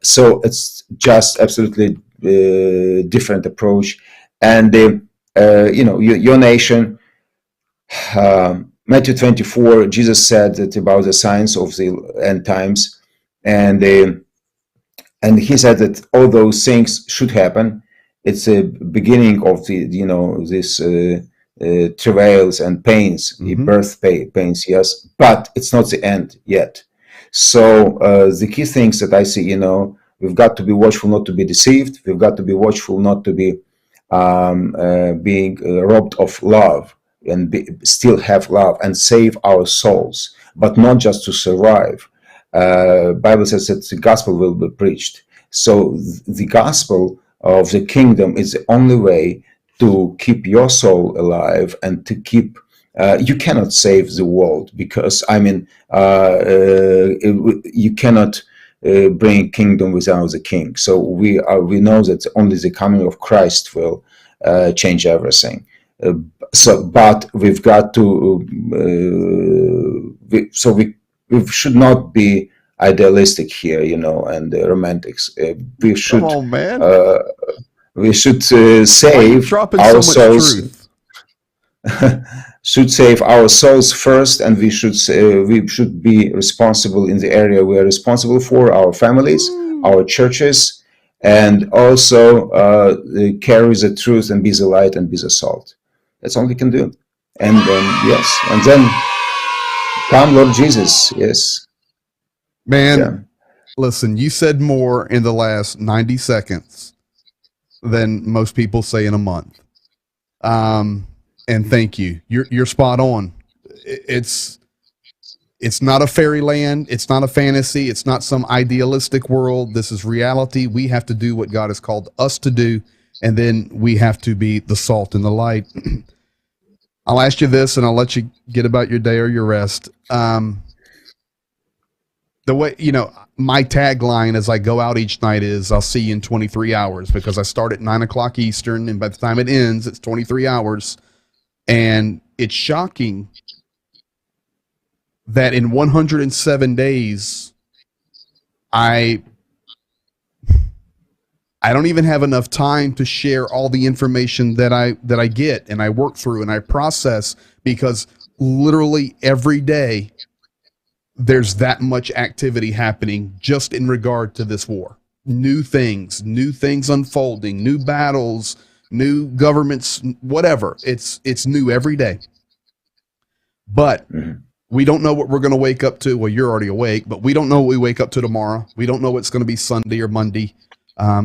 So it's just absolutely different approach. And your nation, Matthew 24, Jesus said that about the signs of the end times, and he said that all those things should happen. It's a beginning of the this travails and pains, birth pains, yes, but it's not the end yet. So the key things that I see, we've got to be watchful not to be deceived. We've got to be watchful not to be being robbed of love, and still have love and save our souls, but not just to survive. Bible says that the gospel will be preached. So the gospel of the kingdom is the only way to keep your soul alive, and to keep you cannot save the world, because you cannot bring kingdom without the king. So we know that only the coming of Christ will change everything. But we've got to we should not be idealistic here, and romantics. We should, come on, man. We should save our souls. Should save our souls first, and we should be responsible in the area we are responsible for, our families, our churches, and also carry the truth and be the light and be the salt. That's all we can do. And yes, and then come, Lord Jesus. Yes. Man, Listen, you said more in the last 90 seconds than most people say in a month. And thank you. You're spot on. It's not a fairyland. It's not a fantasy. It's not some idealistic world. This is reality. We have to do what God has called us to do. And then we have to be the salt and the light. I'll ask you this, and I'll let you get about your day or your rest. The way, my tagline as I go out each night is, I'll see you in 23 hours, because I start at 9:00 Eastern, and by the time it ends, it's 23 hours. And it's shocking that in 107 days, I don't even have enough time to share all the information that I get and I work through and I process, because literally every day there's that much activity happening just in regard to this war. New things unfolding, new battles, new governments, whatever. It's new every day. But we don't know what we're going to wake up to. Well, you're already awake, but we don't know what we wake up to tomorrow. We don't know what's going to be Sunday or Monday.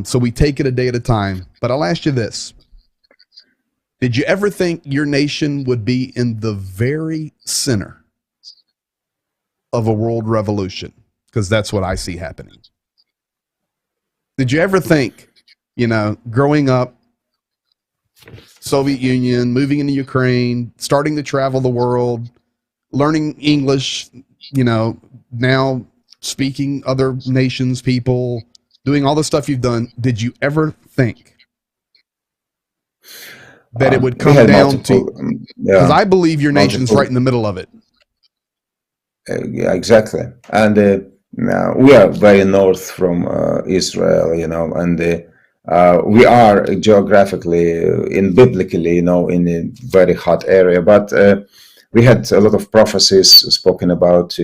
So we take it a day at a time. But I'll ask you this. Did you ever think your nation would be in the very center of a world revolution? Because that's what I see happening. Did you ever think, growing up, Soviet Union, moving into Ukraine, starting to travel the world, learning English, now speaking other nations, people, doing all the stuff you've done, did you ever think that it would come down to, because I believe your nation's right in the middle of it. Yeah, exactly. And we are very north from Israel, and we are geographically, biblically, in a very hot area. But we had a lot of prophecies spoken about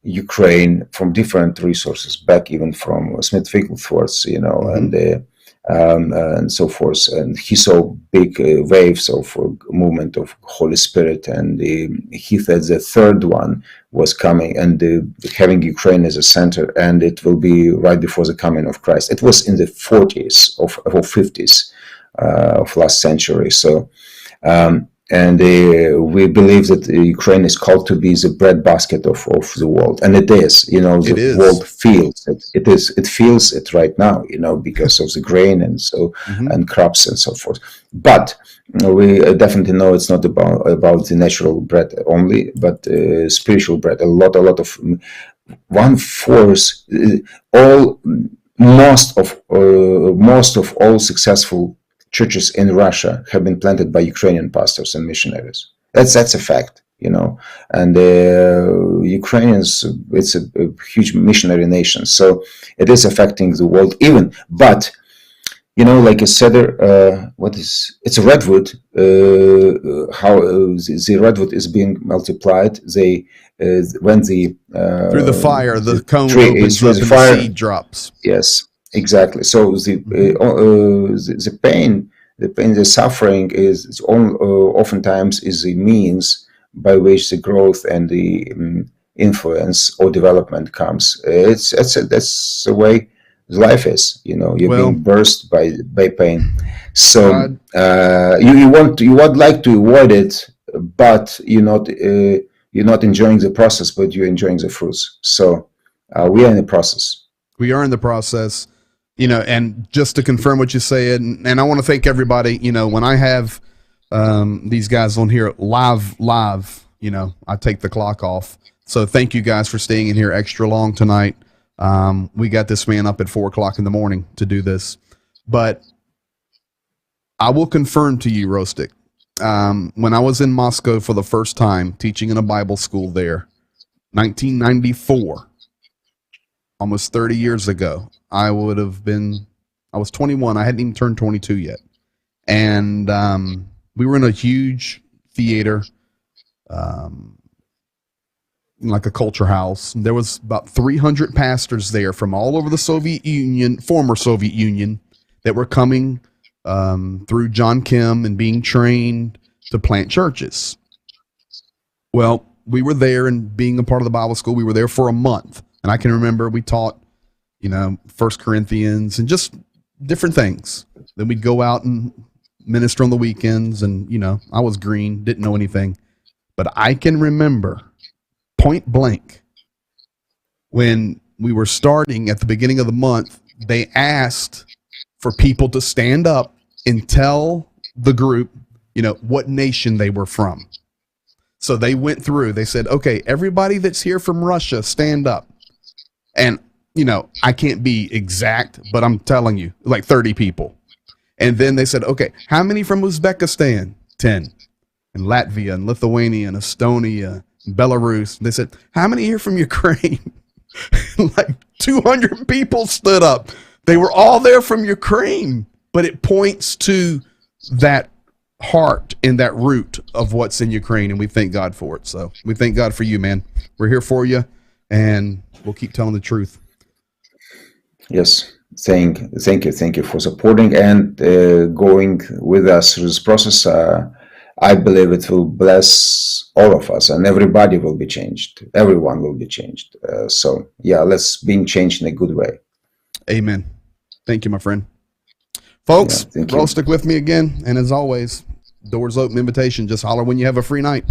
Ukraine from different resources, back even from Smith Wigglesworth, and so forth. And he saw big waves of movement of Holy Spirit, and he said the third one was coming, and having Ukraine as a center, and it will be right before the coming of Christ. It was in the 40s or 50s of last century. So. And we believe that Ukraine is called to be the breadbasket of the world, and it is. The world feels it. It feels it right now. Because of the grain and and crops and so forth. But we definitely know it's not about the natural bread only, but spiritual bread. A lot of one force. Most of all successful churches in Russia have been planted by Ukrainian pastors and missionaries. That's a fact, And Ukrainians, it's a huge missionary nation, so it is affecting the world even. But like a cedar, it's a redwood. How the redwood is being multiplied? When through the fire, the cone tree opens is up and fire, the seed drops. Yes. Exactly. So the pain, the suffering is oftentimes is the means by which the growth and the influence or development comes. That's the way life is. You're being burst by pain. So you would like to avoid it, but you're not enjoying the process, but you're enjoying the fruits. So we are in the process. We are in the process. And just to confirm what you said, and I want to thank everybody, when I have these guys on here live, I take the clock off. So thank you guys for staying in here extra long tonight. We got this man up at 4:00 in the morning to do this. But I will confirm to you, Rostik, when I was in Moscow for the first time teaching in a Bible school there, 1994, almost 30 years ago, I was 21. I hadn't even turned 22 yet. And we were in a huge theater, like a culture house. There was about 300 pastors there from all over the Soviet Union, former Soviet Union, that were coming through John Kim and being trained to plant churches. Well, we were there, and being a part of the Bible school, we were there for a month. And I can remember we taught, 1 Corinthians and just different things. Then we'd go out and minister on the weekends. And, you know, I was green, didn't know anything. But I can remember point blank when we were starting at the beginning of the month, they asked for people to stand up and tell the group, you know, what nation they were from. So they went through, they said, okay, everybody that's here from Russia, stand up. And, you know, I can't be exact, but I'm telling you, like 30 people. And then they said, okay, how many from Uzbekistan? 10. And Latvia and Lithuania and Estonia, and Belarus. They said, how many here from Ukraine? Like 200 people stood up. They were all there from Ukraine, but it points to that heart and that root of what's in Ukraine, and we thank God for it. So we thank God for you, man. We're here for you, and we'll keep telling the truth. Yes, thank you for supporting and going with us through this process. I believe it will bless all of us, and everybody will be changed. Everyone will be changed. So yeah, let's being changed in a good way. Amen. Thank you, my friend. Folks, roll stick with me again. And as always, doors open, invitation. Just holler when you have a free night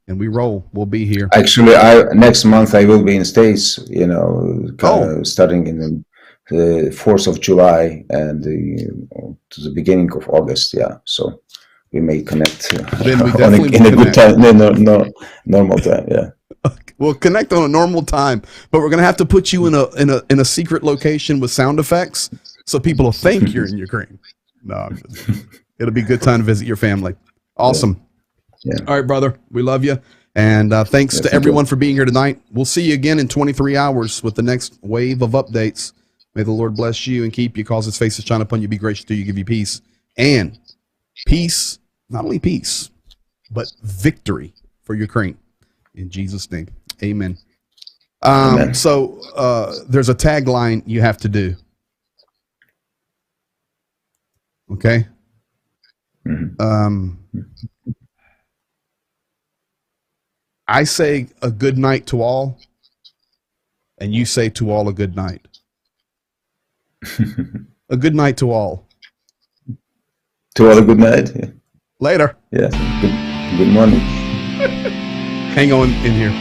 and we roll. We'll be here. Actually, next month I will be in States, you know, starting in the 4th of July and to the beginning of August. Yeah. So we may connect then we definitely in a good time, normal time. Yeah. We'll connect on a normal time, but we're going to have to put you in a secret location with sound effects so people will think you're in Ukraine. No, it'll be a good time to visit your family. Awesome. Yeah. All right, brother. We love you. And thanks to everyone for being here tonight. We'll see you again in 23 hours with the next wave of updates. May the Lord bless you and keep you, cause his face to shine upon you, be gracious to you, give you peace. And peace, not only peace, but victory for Ukraine. In Jesus' name. Amen. Amen. So there's a tagline you have to do. Okay. Mm-hmm. I say a good night to all, and you say to all a good night. A good night to all. To all a good night. Yeah. Later. Yes. Good morning. Hang on in here.